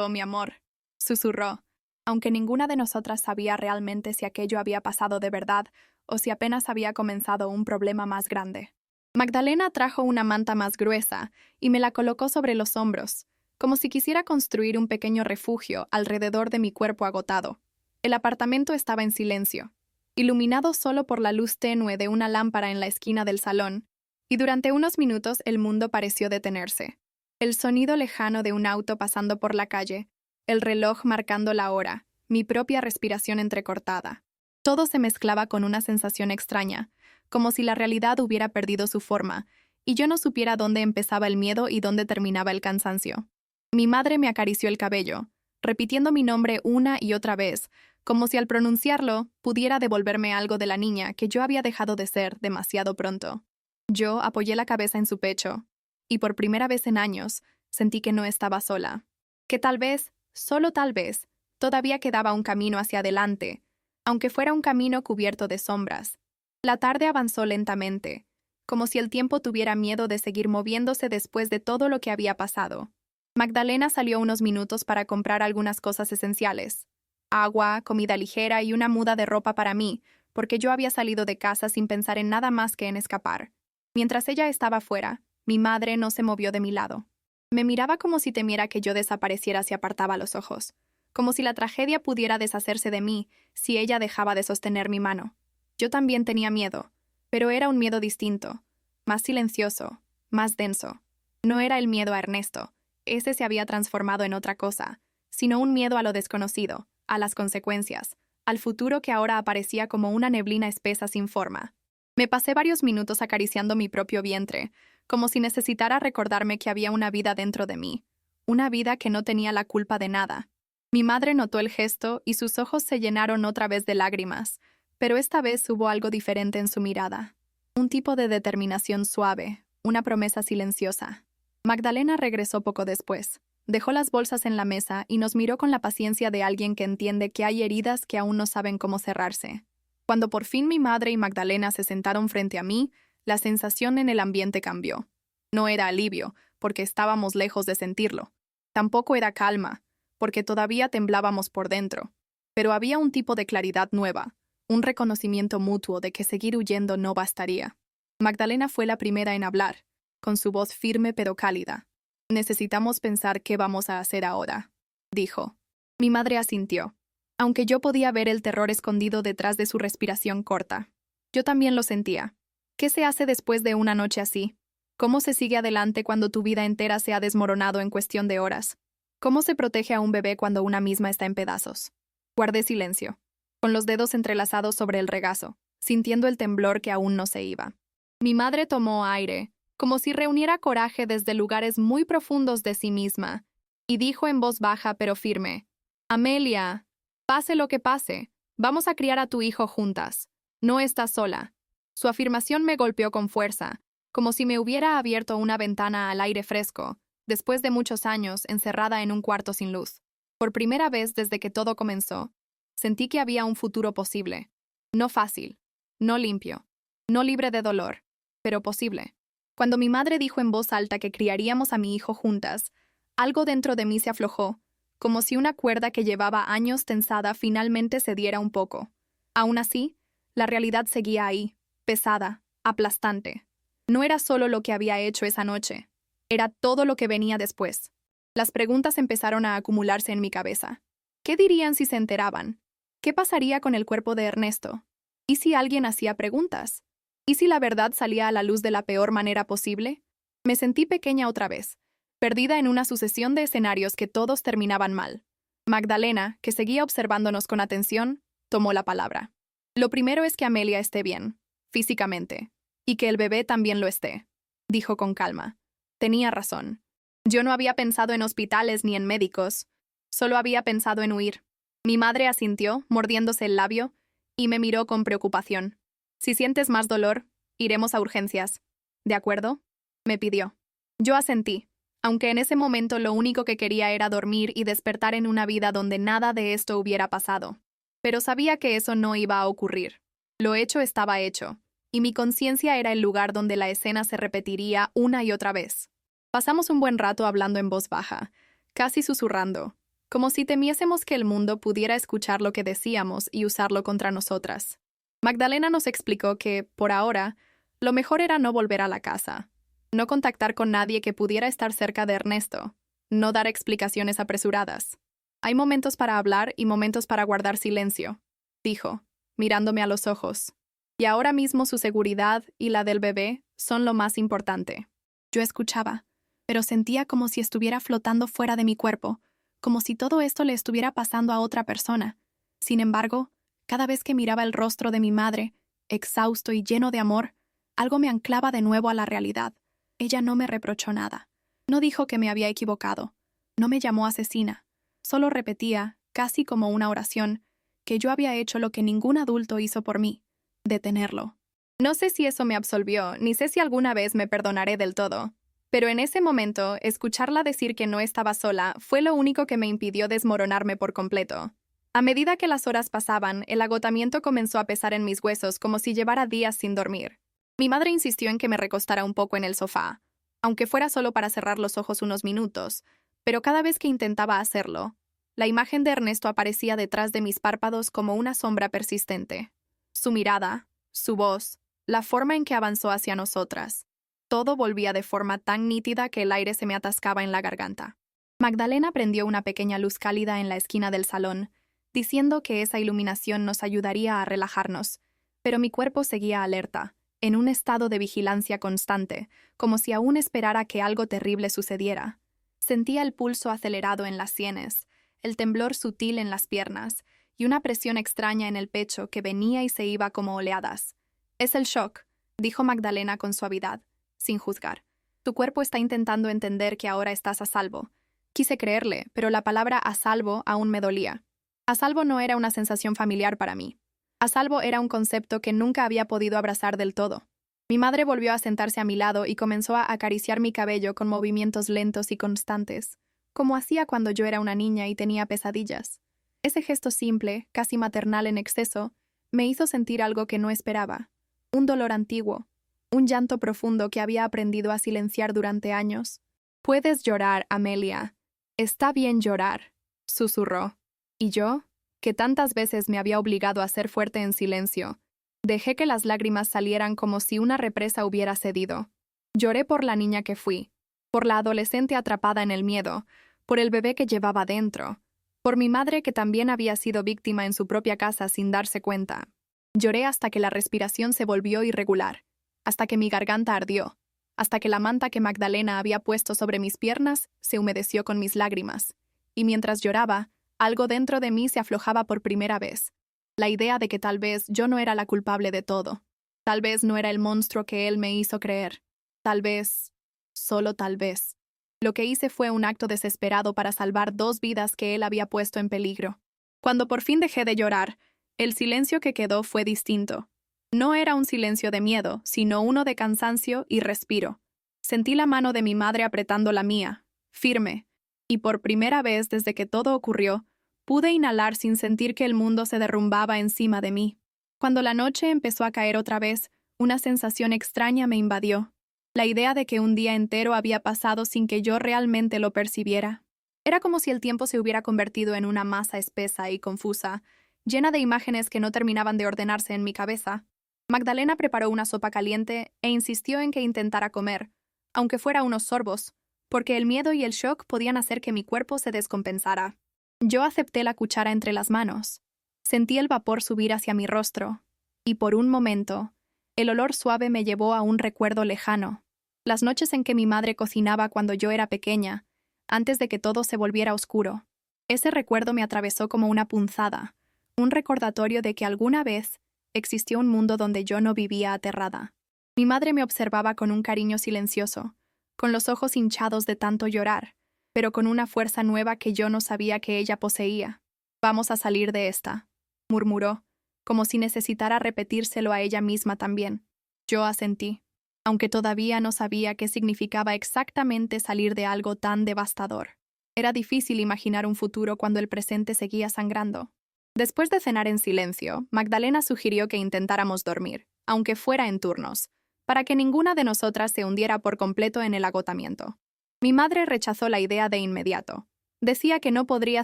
mi amor, susurró, aunque ninguna de nosotras sabía realmente si aquello había pasado de verdad o si apenas había comenzado un problema más grande. Magdalena trajo una manta más gruesa y me la colocó sobre los hombros, como si quisiera construir un pequeño refugio alrededor de mi cuerpo agotado. El apartamento estaba en silencio, iluminado solo por la luz tenue de una lámpara en la esquina del salón, y durante unos minutos el mundo pareció detenerse. El sonido lejano de un auto pasando por la calle, el reloj marcando la hora, mi propia respiración entrecortada. Todo se mezclaba con una sensación extraña, como si la realidad hubiera perdido su forma, y yo no supiera dónde empezaba el miedo y dónde terminaba el cansancio. Mi madre me acarició el cabello, repitiendo mi nombre una y otra vez, como si al pronunciarlo pudiera devolverme algo de la niña que yo había dejado de ser demasiado pronto. Yo apoyé la cabeza en su pecho, y por primera vez en años sentí que no estaba sola, que tal vez, solo tal vez, todavía quedaba un camino hacia adelante, aunque fuera un camino cubierto de sombras. La tarde avanzó lentamente, como si el tiempo tuviera miedo de seguir moviéndose después de todo lo que había pasado. Magdalena salió unos minutos para comprar algunas cosas esenciales: agua, comida ligera y una muda de ropa para mí, porque yo había salido de casa sin pensar en nada más que en escapar. Mientras ella estaba fuera, mi madre no se movió de mi lado. Me miraba como si temiera que yo desapareciera si apartaba los ojos, como si la tragedia pudiera deshacerse de mí si ella dejaba de sostener mi mano. Yo también tenía miedo, pero era un miedo distinto, más silencioso, más denso. No era el miedo a Ernesto, ese se había transformado en otra cosa, sino un miedo a lo desconocido, a las consecuencias, al futuro que ahora aparecía como una neblina espesa sin forma. Me pasé varios minutos acariciando mi propio vientre, como si necesitara recordarme que había una vida dentro de mí, una vida que no tenía la culpa de nada. Mi madre notó el gesto y sus ojos se llenaron otra vez de lágrimas, pero esta vez hubo algo diferente en su mirada. Un tipo de determinación suave, una promesa silenciosa. Magdalena regresó poco después. Dejó las bolsas en la mesa y nos miró con la paciencia de alguien que entiende que hay heridas que aún no saben cómo cerrarse. Cuando por fin mi madre y Magdalena se sentaron frente a mí, la sensación en el ambiente cambió. No era alivio, porque estábamos lejos de sentirlo. Tampoco era calma, porque todavía temblábamos por dentro. Pero había un tipo de claridad nueva, un reconocimiento mutuo de que seguir huyendo no bastaría. Magdalena fue la primera en hablar, con su voz firme pero cálida. «Necesitamos pensar qué vamos a hacer ahora», dijo. Mi madre asintió, aunque yo podía ver el terror escondido detrás de su respiración corta. Yo también lo sentía. ¿Qué se hace después de una noche así? ¿Cómo se sigue adelante cuando tu vida entera se ha desmoronado en cuestión de horas? ¿Cómo se protege a un bebé cuando una misma está en pedazos? Guardé silencio, con los dedos entrelazados sobre el regazo, sintiendo el temblor que aún no se iba. Mi madre tomó aire, como si reuniera coraje desde lugares muy profundos de sí misma, y dijo en voz baja pero firme: «Amelia, pase lo que pase, vamos a criar a tu hijo juntas. No estás sola». Su afirmación me golpeó con fuerza, como si me hubiera abierto una ventana al aire fresco, después de muchos años encerrada en un cuarto sin luz. Por primera vez desde que todo comenzó, sentí que había un futuro posible. No fácil, no limpio, no libre de dolor, pero posible. Cuando mi madre dijo en voz alta que criaríamos a mi hijo juntas, algo dentro de mí se aflojó, como si una cuerda que llevaba años tensada finalmente cediera un poco. Aún así, la realidad seguía ahí, pesada, aplastante. No era solo lo que había hecho esa noche, era todo lo que venía después. Las preguntas empezaron a acumularse en mi cabeza. ¿Qué dirían si se enteraban? ¿Qué pasaría con el cuerpo de Ernesto? ¿Y si alguien hacía preguntas? ¿Y si la verdad salía a la luz de la peor manera posible? Me sentí pequeña otra vez, perdida en una sucesión de escenarios que todos terminaban mal. Magdalena, que seguía observándonos con atención, tomó la palabra. «Lo primero es que Amelia esté bien, físicamente, y que el bebé también lo esté», dijo con calma. Tenía razón. Yo no había pensado en hospitales ni en médicos. Solo había pensado en huir. Mi madre asintió, mordiéndose el labio, y me miró con preocupación. Si sientes más dolor, iremos a urgencias. ¿De acuerdo? Me pidió. Yo asentí, aunque en ese momento lo único que quería era dormir y despertar en una vida donde nada de esto hubiera pasado. Pero sabía que eso no iba a ocurrir. Lo hecho estaba hecho, y mi conciencia era el lugar donde la escena se repetiría una y otra vez. Pasamos un buen rato hablando en voz baja, casi susurrando, como si temiésemos que el mundo pudiera escuchar lo que decíamos y usarlo contra nosotras. Magdalena nos explicó que, por ahora, lo mejor era no volver a la casa, no contactar con nadie que pudiera estar cerca de Ernesto, no dar explicaciones apresuradas. Hay momentos para hablar y momentos para guardar silencio, dijo, mirándome a los ojos. Y ahora mismo su seguridad y la del bebé son lo más importante. Yo escuchaba, pero sentía como si estuviera flotando fuera de mi cuerpo, como si todo esto le estuviera pasando a otra persona. Sin embargo, cada vez que miraba el rostro de mi madre, exhausto y lleno de amor, algo me anclaba de nuevo a la realidad. Ella no me reprochó nada. No dijo que me había equivocado. No me llamó asesina. Solo repetía, casi como una oración, que yo había hecho lo que ningún adulto hizo por mí: detenerlo. No sé si eso me absolvió, ni sé si alguna vez me perdonaré del todo. Pero en ese momento, escucharla decir que no estaba sola fue lo único que me impidió desmoronarme por completo. A medida que las horas pasaban, el agotamiento comenzó a pesar en mis huesos como si llevara días sin dormir. Mi madre insistió en que me recostara un poco en el sofá, aunque fuera solo para cerrar los ojos unos minutos, pero cada vez que intentaba hacerlo, la imagen de Ernesto aparecía detrás de mis párpados como una sombra persistente. Su mirada, su voz, la forma en que avanzó hacia nosotras. Todo volvía de forma tan nítida que el aire se me atascaba en la garganta. Magdalena prendió una pequeña luz cálida en la esquina del salón, diciendo que esa iluminación nos ayudaría a relajarnos, pero mi cuerpo seguía alerta, en un estado de vigilancia constante, como si aún esperara que algo terrible sucediera. Sentía el pulso acelerado en las sienes, el temblor sutil en las piernas, y una presión extraña en el pecho que venía y se iba como oleadas. «Es el shock», dijo Magdalena con suavidad, sin juzgar. «Tu cuerpo está intentando entender que ahora estás a salvo». Quise creerle, pero la palabra «a salvo» aún me dolía. A salvo no era una sensación familiar para mí. A salvo era un concepto que nunca había podido abrazar del todo. Mi madre volvió a sentarse a mi lado y comenzó a acariciar mi cabello con movimientos lentos y constantes, como hacía cuando yo era una niña y tenía pesadillas. Ese gesto simple, casi maternal en exceso, me hizo sentir algo que no esperaba. Un dolor antiguo, un llanto profundo que había aprendido a silenciar durante años. «Puedes llorar, Amelia. Está bien llorar», susurró. Y yo, que tantas veces me había obligado a ser fuerte en silencio, dejé que las lágrimas salieran como si una represa hubiera cedido. Lloré por la niña que fui, por la adolescente atrapada en el miedo, por el bebé que llevaba dentro, por mi madre que también había sido víctima en su propia casa sin darse cuenta. Lloré hasta que la respiración se volvió irregular, hasta que mi garganta ardió, hasta que la manta que Magdalena había puesto sobre mis piernas se humedeció con mis lágrimas. Y mientras lloraba, algo dentro de mí se aflojaba por primera vez. La idea de que tal vez yo no era la culpable de todo. Tal vez no era el monstruo que él me hizo creer. Tal vez, solo tal vez. Lo que hice fue un acto desesperado para salvar 2 vidas que él había puesto en peligro. Cuando por fin dejé de llorar, el silencio que quedó fue distinto. No era un silencio de miedo, sino uno de cansancio y respiro. Sentí la mano de mi madre apretando la mía, firme, y por primera vez desde que todo ocurrió, pude inhalar sin sentir que el mundo se derrumbaba encima de mí. Cuando la noche empezó a caer otra vez, una sensación extraña me invadió. La idea de que un día entero había pasado sin que yo realmente lo percibiera. Era como si el tiempo se hubiera convertido en una masa espesa y confusa, llena de imágenes que no terminaban de ordenarse en mi cabeza. Magdalena preparó una sopa caliente e insistió en que intentara comer, aunque fuera unos sorbos, porque el miedo y el shock podían hacer que mi cuerpo se descompensara. Yo acepté la cuchara entre las manos. Sentí el vapor subir hacia mi rostro, y por un momento, el olor suave me llevó a un recuerdo lejano. Las noches en que mi madre cocinaba cuando yo era pequeña, antes de que todo se volviera oscuro. Ese recuerdo me atravesó como una punzada, un recordatorio de que alguna vez existió un mundo donde yo no vivía aterrada. Mi madre me observaba con un cariño silencioso, con los ojos hinchados de tanto llorar, pero con una fuerza nueva que yo no sabía que ella poseía. «Vamos a salir de esta», murmuró, como si necesitara repetírselo a ella misma también. Yo asentí, aunque todavía no sabía qué significaba exactamente salir de algo tan devastador. Era difícil imaginar un futuro cuando el presente seguía sangrando. Después de cenar en silencio, Magdalena sugirió que intentáramos dormir, aunque fuera en turnos, para que ninguna de nosotras se hundiera por completo en el agotamiento. Mi madre rechazó la idea de inmediato. Decía que no podría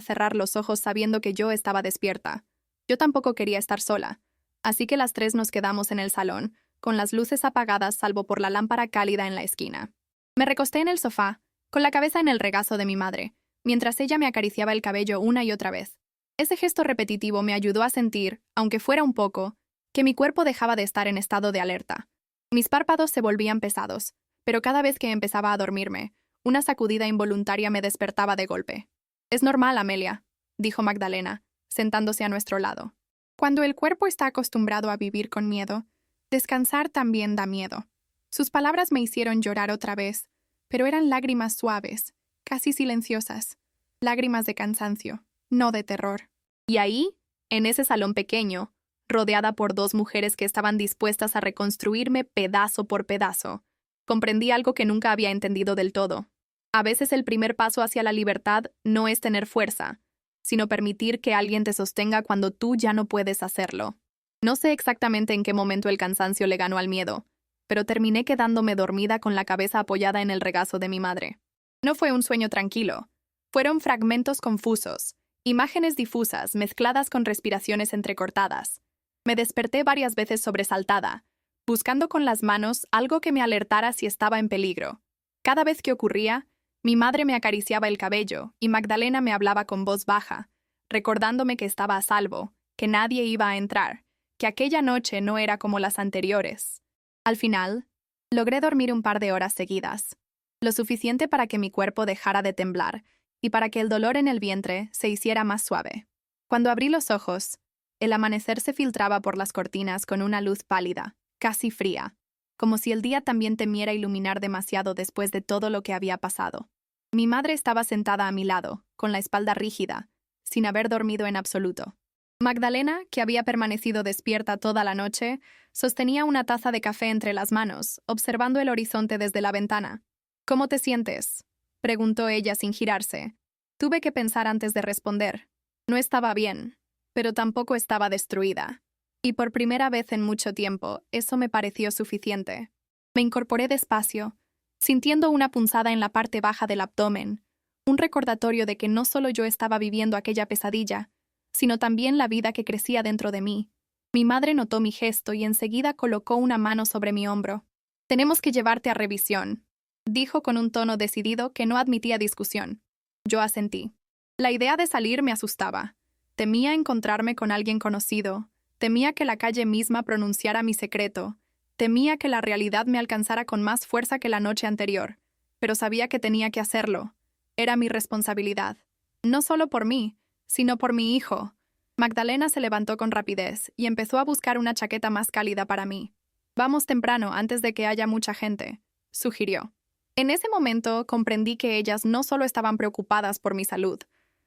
cerrar los ojos sabiendo que yo estaba despierta. Yo tampoco quería estar sola, así que las tres nos quedamos en el salón, con las luces apagadas salvo por la lámpara cálida en la esquina. Me recosté en el sofá, con la cabeza en el regazo de mi madre, mientras ella me acariciaba el cabello una y otra vez. Ese gesto repetitivo me ayudó a sentir, aunque fuera un poco, que mi cuerpo dejaba de estar en estado de alerta. Mis párpados se volvían pesados, pero cada vez que empezaba a dormirme, una sacudida involuntaria me despertaba de golpe. «Es normal, Amelia», dijo Magdalena, sentándose a nuestro lado. «Cuando el cuerpo está acostumbrado a vivir con miedo, descansar también da miedo». Sus palabras me hicieron llorar otra vez, pero eran lágrimas suaves, casi silenciosas, lágrimas de cansancio, no de terror. Y ahí, en ese salón pequeño, rodeada por dos mujeres que estaban dispuestas a reconstruirme pedazo por pedazo, comprendí algo que nunca había entendido del todo. A veces el primer paso hacia la libertad no es tener fuerza, sino permitir que alguien te sostenga cuando tú ya no puedes hacerlo. No sé exactamente en qué momento el cansancio le ganó al miedo, pero terminé quedándome dormida con la cabeza apoyada en el regazo de mi madre. No fue un sueño tranquilo. Fueron fragmentos confusos, imágenes difusas mezcladas con respiraciones entrecortadas. Me desperté varias veces sobresaltada, buscando con las manos algo que me alertara si estaba en peligro. Cada vez que ocurría, mi madre me acariciaba el cabello y Magdalena me hablaba con voz baja, recordándome que estaba a salvo, que nadie iba a entrar, que aquella noche no era como las anteriores. Al final, logré dormir un par de horas seguidas, lo suficiente para que mi cuerpo dejara de temblar y para que el dolor en el vientre se hiciera más suave. Cuando abrí los ojos, el amanecer se filtraba por las cortinas con una luz pálida, casi fría, como si el día también temiera iluminar demasiado después de todo lo que había pasado. Mi madre estaba sentada a mi lado, con la espalda rígida, sin haber dormido en absoluto. Magdalena, que había permanecido despierta toda la noche, sostenía una taza de café entre las manos, observando el horizonte desde la ventana. «¿Cómo te sientes?», preguntó ella sin girarse. Tuve que pensar antes de responder. No estaba bien, pero tampoco estaba destruida. Y por primera vez en mucho tiempo, eso me pareció suficiente. Me incorporé despacio, sintiendo una punzada en la parte baja del abdomen, un recordatorio de que no solo yo estaba viviendo aquella pesadilla, sino también la vida que crecía dentro de mí. Mi madre notó mi gesto y enseguida colocó una mano sobre mi hombro. «Tenemos que llevarte a revisión», dijo con un tono decidido que no admitía discusión. Yo asentí. La idea de salir me asustaba. Temía encontrarme con alguien conocido, temía que la calle misma pronunciara mi secreto, temía que la realidad me alcanzara con más fuerza que la noche anterior, pero sabía que tenía que hacerlo. Era mi responsabilidad. No solo por mí, sino por mi hijo. Magdalena se levantó con rapidez y empezó a buscar una chaqueta más cálida para mí. «Vamos temprano, antes de que haya mucha gente», sugirió. En ese momento comprendí que ellas no solo estaban preocupadas por mi salud,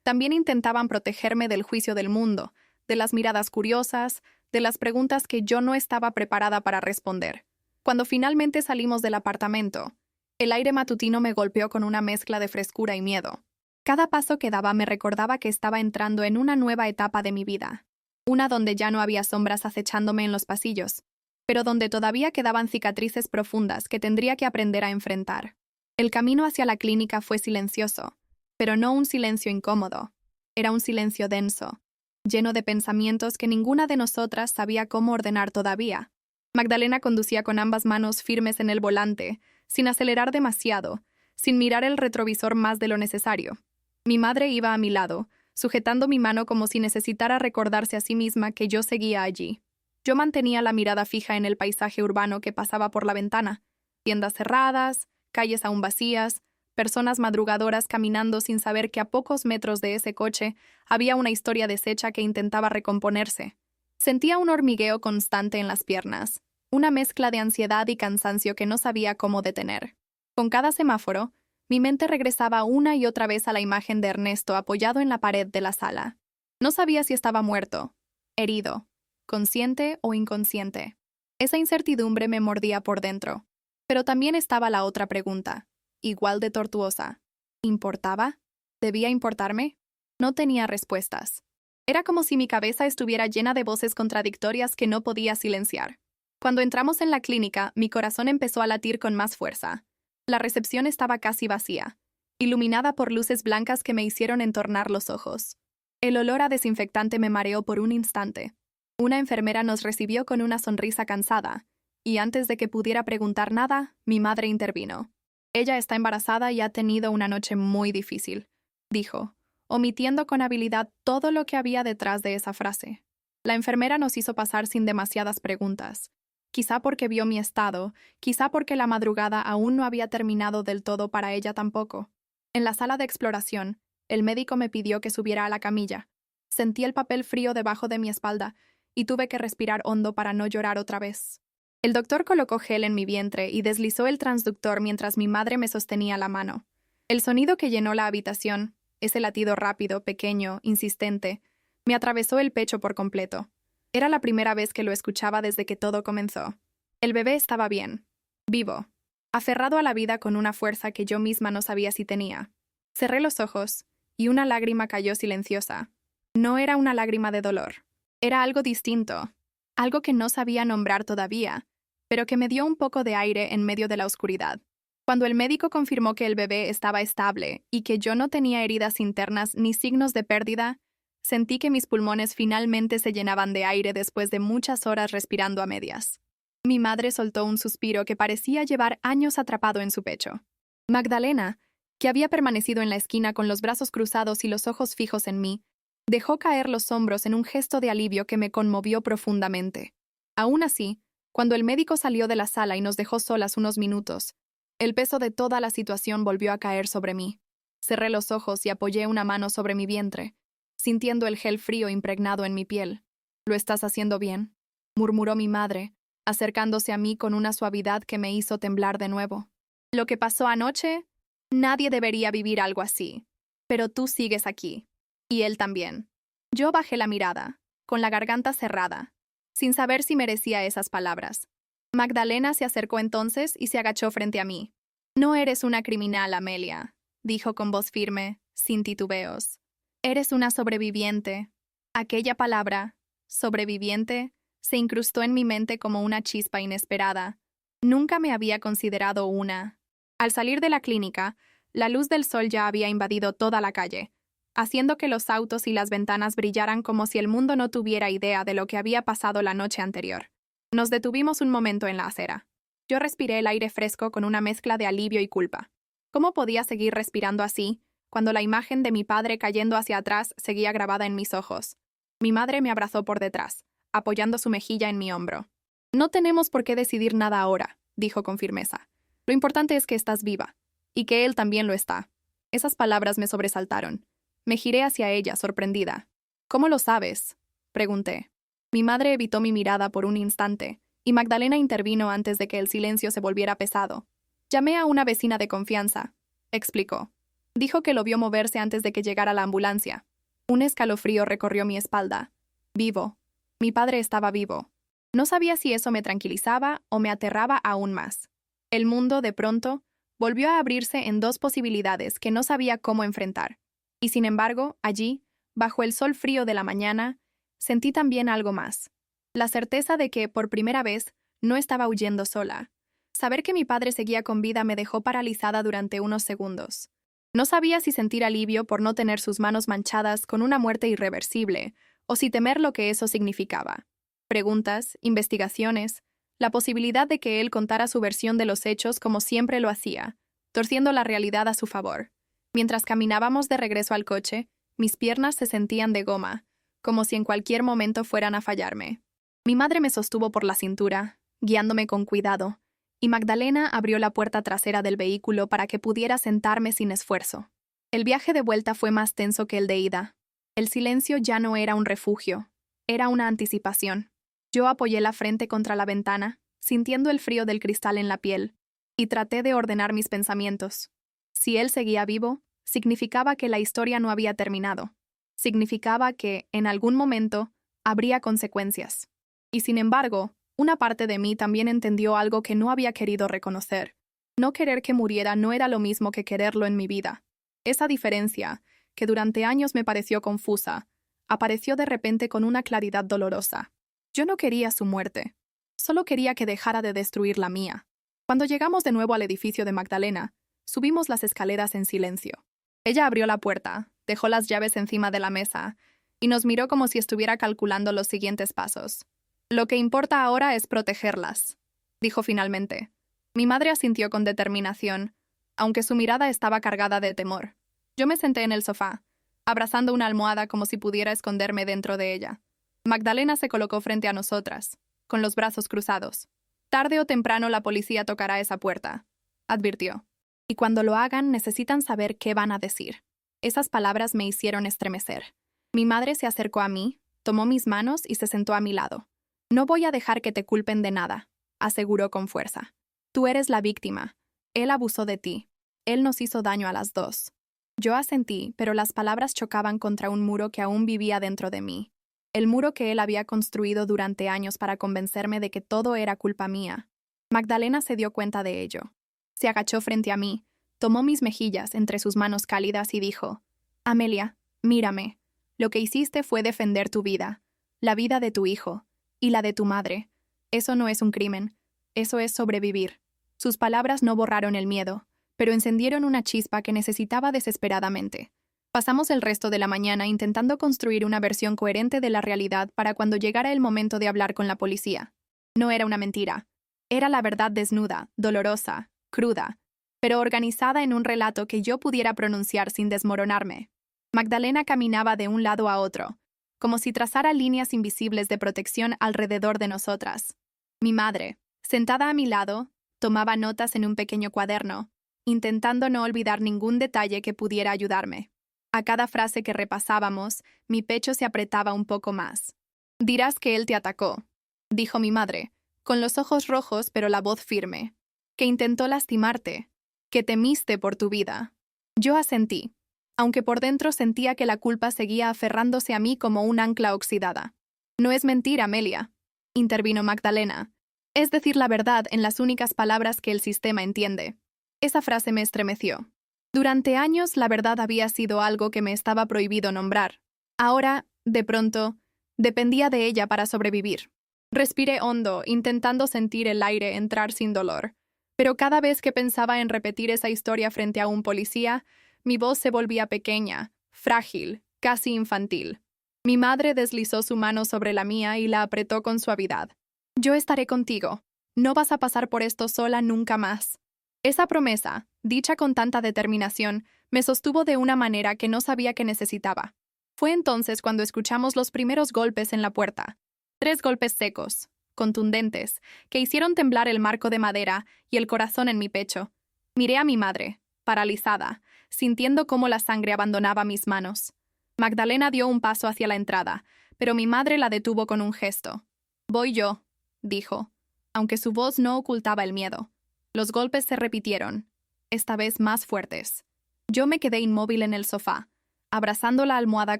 también intentaban protegerme del juicio del mundo, de las miradas curiosas, de las preguntas que yo no estaba preparada para responder. Cuando finalmente salimos del apartamento, el aire matutino me golpeó con una mezcla de frescura y miedo. Cada paso que daba me recordaba que estaba entrando en una nueva etapa de mi vida, una donde ya no había sombras acechándome en los pasillos, pero donde todavía quedaban cicatrices profundas que tendría que aprender a enfrentar. El camino hacia la clínica fue silencioso, pero no un silencio incómodo. Era un silencio denso, lleno de pensamientos que ninguna de nosotras sabía cómo ordenar todavía. Magdalena conducía con ambas manos firmes en el volante, sin acelerar demasiado, sin mirar el retrovisor más de lo necesario. Mi madre iba a mi lado, sujetando mi mano como si necesitara recordarse a sí misma que yo seguía allí. Yo mantenía la mirada fija en el paisaje urbano que pasaba por la ventana. Tiendas cerradas, calles aún vacías, personas madrugadoras caminando sin saber que a pocos metros de ese coche había una historia deshecha que intentaba recomponerse. Sentía un hormigueo constante en las piernas, una mezcla de ansiedad y cansancio que no sabía cómo detener. Con cada semáforo, Mi mente regresaba una y otra vez a la imagen de Ernesto apoyado en la pared de la sala. No sabía si estaba muerto, herido, consciente o inconsciente. Esa incertidumbre me mordía por dentro. Pero también estaba la otra pregunta, igual de tortuosa. ¿Importaba? ¿Debía importarme? No tenía respuestas. Era como si mi cabeza estuviera llena de voces contradictorias que no podía silenciar. Cuando entramos en la clínica, mi corazón empezó a latir con más fuerza. La recepción estaba casi vacía, iluminada por luces blancas que me hicieron entornar los ojos. El olor a desinfectante me mareó por un instante. Una enfermera nos recibió con una sonrisa cansada, y antes de que pudiera preguntar nada, mi madre intervino. Ella está embarazada y ha tenido una noche muy difícil, dijo, omitiendo con habilidad todo lo que había detrás de esa frase. La enfermera nos hizo pasar sin demasiadas preguntas. Quizá porque vio mi estado, quizá porque la madrugada aún no había terminado del todo para ella tampoco. En la sala de exploración, el médico me pidió que subiera a la camilla. Sentí el papel frío debajo de mi espalda y tuve que respirar hondo para no llorar otra vez. El doctor colocó gel en mi vientre y deslizó el transductor mientras mi madre me sostenía la mano. El sonido que llenó la habitación, ese latido rápido, pequeño, insistente, me atravesó el pecho por completo. Era la primera vez que lo escuchaba desde que todo comenzó. El bebé estaba bien, vivo, aferrado a la vida con una fuerza que yo misma no sabía si tenía. Cerré los ojos, y una lágrima cayó silenciosa. No era una lágrima de dolor. Era algo distinto, algo que no sabía nombrar todavía, pero que me dio un poco de aire en medio de la oscuridad. Cuando el médico confirmó que el bebé estaba estable y que yo no tenía heridas internas ni signos de pérdida, sentí que mis pulmones finalmente se llenaban de aire después de muchas horas respirando a medias. Mi madre soltó un suspiro que parecía llevar años atrapado en su pecho. Magdalena, que había permanecido en la esquina con los brazos cruzados y los ojos fijos en mí, dejó caer los hombros en un gesto de alivio que me conmovió profundamente. Aún así, cuando el médico salió de la sala y nos dejó solas unos minutos, el peso de toda la situación volvió a caer sobre mí. Cerré los ojos y apoyé una mano sobre mi vientre, sintiendo el gel frío impregnado en mi piel. «¿Lo estás haciendo bien?», murmuró mi madre, acercándose a mí con una suavidad que me hizo temblar de nuevo. «Lo que pasó anoche, nadie debería vivir algo así. Pero tú sigues aquí. Y él también». Yo bajé la mirada, con la garganta cerrada, sin saber si merecía esas palabras. Magdalena se acercó entonces y se agachó frente a mí. «No eres una criminal, Amelia», dijo con voz firme, sin titubeos. «Eres una sobreviviente». Aquella palabra, sobreviviente, se incrustó en mi mente como una chispa inesperada. Nunca me había considerado una. Al salir de la clínica, la luz del sol ya había invadido toda la calle, haciendo que los autos y las ventanas brillaran como si el mundo no tuviera idea de lo que había pasado la noche anterior. Nos detuvimos un momento en la acera. Yo respiré el aire fresco con una mezcla de alivio y culpa. ¿Cómo podía seguir respirando así, cuando la imagen de mi padre cayendo hacia atrás seguía grabada en mis ojos? Mi madre me abrazó por detrás, apoyando su mejilla en mi hombro. «No tenemos por qué decidir nada ahora», dijo con firmeza. «Lo importante es que estás viva, y que él también lo está». Esas palabras me sobresaltaron. Me giré hacia ella, sorprendida. «¿Cómo lo sabes?», pregunté. Mi madre evitó mi mirada por un instante, y Magdalena intervino antes de que el silencio se volviera pesado. «Llamé a una vecina de confianza», explicó. «Dijo que lo vio moverse antes de que llegara la ambulancia». Un escalofrío recorrió mi espalda. Vivo. Mi padre estaba vivo. No sabía si eso me tranquilizaba o me aterraba aún más. El mundo, de pronto, volvió a abrirse en dos posibilidades que no sabía cómo enfrentar. Y sin embargo, allí, bajo el sol frío de la mañana, sentí también algo más. La certeza de que, por primera vez, no estaba huyendo sola. Saber que mi padre seguía con vida me dejó paralizada durante unos segundos. No sabía si sentir alivio por no tener sus manos manchadas con una muerte irreversible, o si temer lo que eso significaba. Preguntas, investigaciones, la posibilidad de que él contara su versión de los hechos como siempre lo hacía, torciendo la realidad a su favor. Mientras caminábamos de regreso al coche, mis piernas se sentían de goma, como si en cualquier momento fueran a fallarme. Mi madre me sostuvo por la cintura, guiándome con cuidado, y Magdalena abrió la puerta trasera del vehículo para que pudiera sentarme sin esfuerzo. El viaje de vuelta fue más tenso que el de ida. El silencio ya no era un refugio, era una anticipación. Yo apoyé la frente contra la ventana, sintiendo el frío del cristal en la piel, y traté de ordenar mis pensamientos. Si él seguía vivo, significaba que la historia no había terminado. Significaba que, en algún momento, habría consecuencias. Y sin embargo, una parte de mí también entendió algo que no había querido reconocer. No querer que muriera no era lo mismo que quererlo en mi vida. Esa diferencia, que durante años me pareció confusa, apareció de repente con una claridad dolorosa. Yo no quería su muerte. Solo quería que dejara de destruir la mía. Cuando llegamos de nuevo al edificio de Magdalena, subimos las escaleras en silencio. Ella abrió la puerta, dejó las llaves encima de la mesa y nos miró como si estuviera calculando los siguientes pasos. «Lo que importa ahora es protegerlas», dijo finalmente. Mi madre asintió con determinación, aunque su mirada estaba cargada de temor. Yo me senté en el sofá, abrazando una almohada como si pudiera esconderme dentro de ella. Magdalena se colocó frente a nosotras, con los brazos cruzados. «Tarde o temprano la policía tocará esa puerta», advirtió. «Y cuando lo hagan necesitan saber qué van a decir». Esas palabras me hicieron estremecer. Mi madre se acercó a mí, tomó mis manos y se sentó a mi lado. «No voy a dejar que te culpen de nada», aseguró con fuerza. «Tú eres la víctima. Él abusó de ti. Él nos hizo daño a las dos». Yo asentí, pero las palabras chocaban contra un muro que aún vivía dentro de mí. El muro que él había construido durante años para convencerme de que todo era culpa mía. Magdalena se dio cuenta de ello. Se agachó frente a mí, tomó mis mejillas entre sus manos cálidas y dijo: «Amelia, mírame. Lo que hiciste fue defender tu vida, la vida de tu hijo y la de tu madre. Eso no es un crimen, eso es sobrevivir». Sus palabras no borraron el miedo, pero encendieron una chispa que necesitaba desesperadamente. Pasamos el resto de la mañana intentando construir una versión coherente de la realidad para cuando llegara el momento de hablar con la policía. No era una mentira. Era la verdad desnuda, dolorosa, cruda, pero organizada en un relato que yo pudiera pronunciar sin desmoronarme. Magdalena caminaba de un lado a otro, como si trazara líneas invisibles de protección alrededor de nosotras. Mi madre, sentada a mi lado, tomaba notas en un pequeño cuaderno, intentando no olvidar ningún detalle que pudiera ayudarme. A cada frase que repasábamos, mi pecho se apretaba un poco más. «Dirás que él te atacó», dijo mi madre, con los ojos rojos pero la voz firme. «Que intentó lastimarte, que temiste por tu vida». Yo asentí, aunque por dentro sentía que la culpa seguía aferrándose a mí como un ancla oxidada. «No es mentira, Amelia», intervino Magdalena. «Es decir la verdad en las únicas palabras que el sistema entiende». Esa frase me estremeció. Durante años la verdad había sido algo que me estaba prohibido nombrar. Ahora, de pronto, dependía de ella para sobrevivir. Respiré hondo, intentando sentir el aire entrar sin dolor. Pero cada vez que pensaba en repetir esa historia frente a un policía, mi voz se volvía pequeña, frágil, casi infantil. Mi madre deslizó su mano sobre la mía y la apretó con suavidad. «Yo estaré contigo. No vas a pasar por esto sola nunca más». Esa promesa, dicha con tanta determinación, me sostuvo de una manera que no sabía que necesitaba. Fue entonces cuando escuchamos los primeros golpes en la puerta. 3 golpes secos, contundentes, que hicieron temblar el marco de madera y el corazón en mi pecho. Miré a mi madre, paralizada, sintiendo cómo la sangre abandonaba mis manos. Magdalena dio un paso hacia la entrada, pero mi madre la detuvo con un gesto. «Voy yo», dijo, aunque su voz no ocultaba el miedo. Los golpes se repitieron, esta vez más fuertes. Yo me quedé inmóvil en el sofá, abrazando la almohada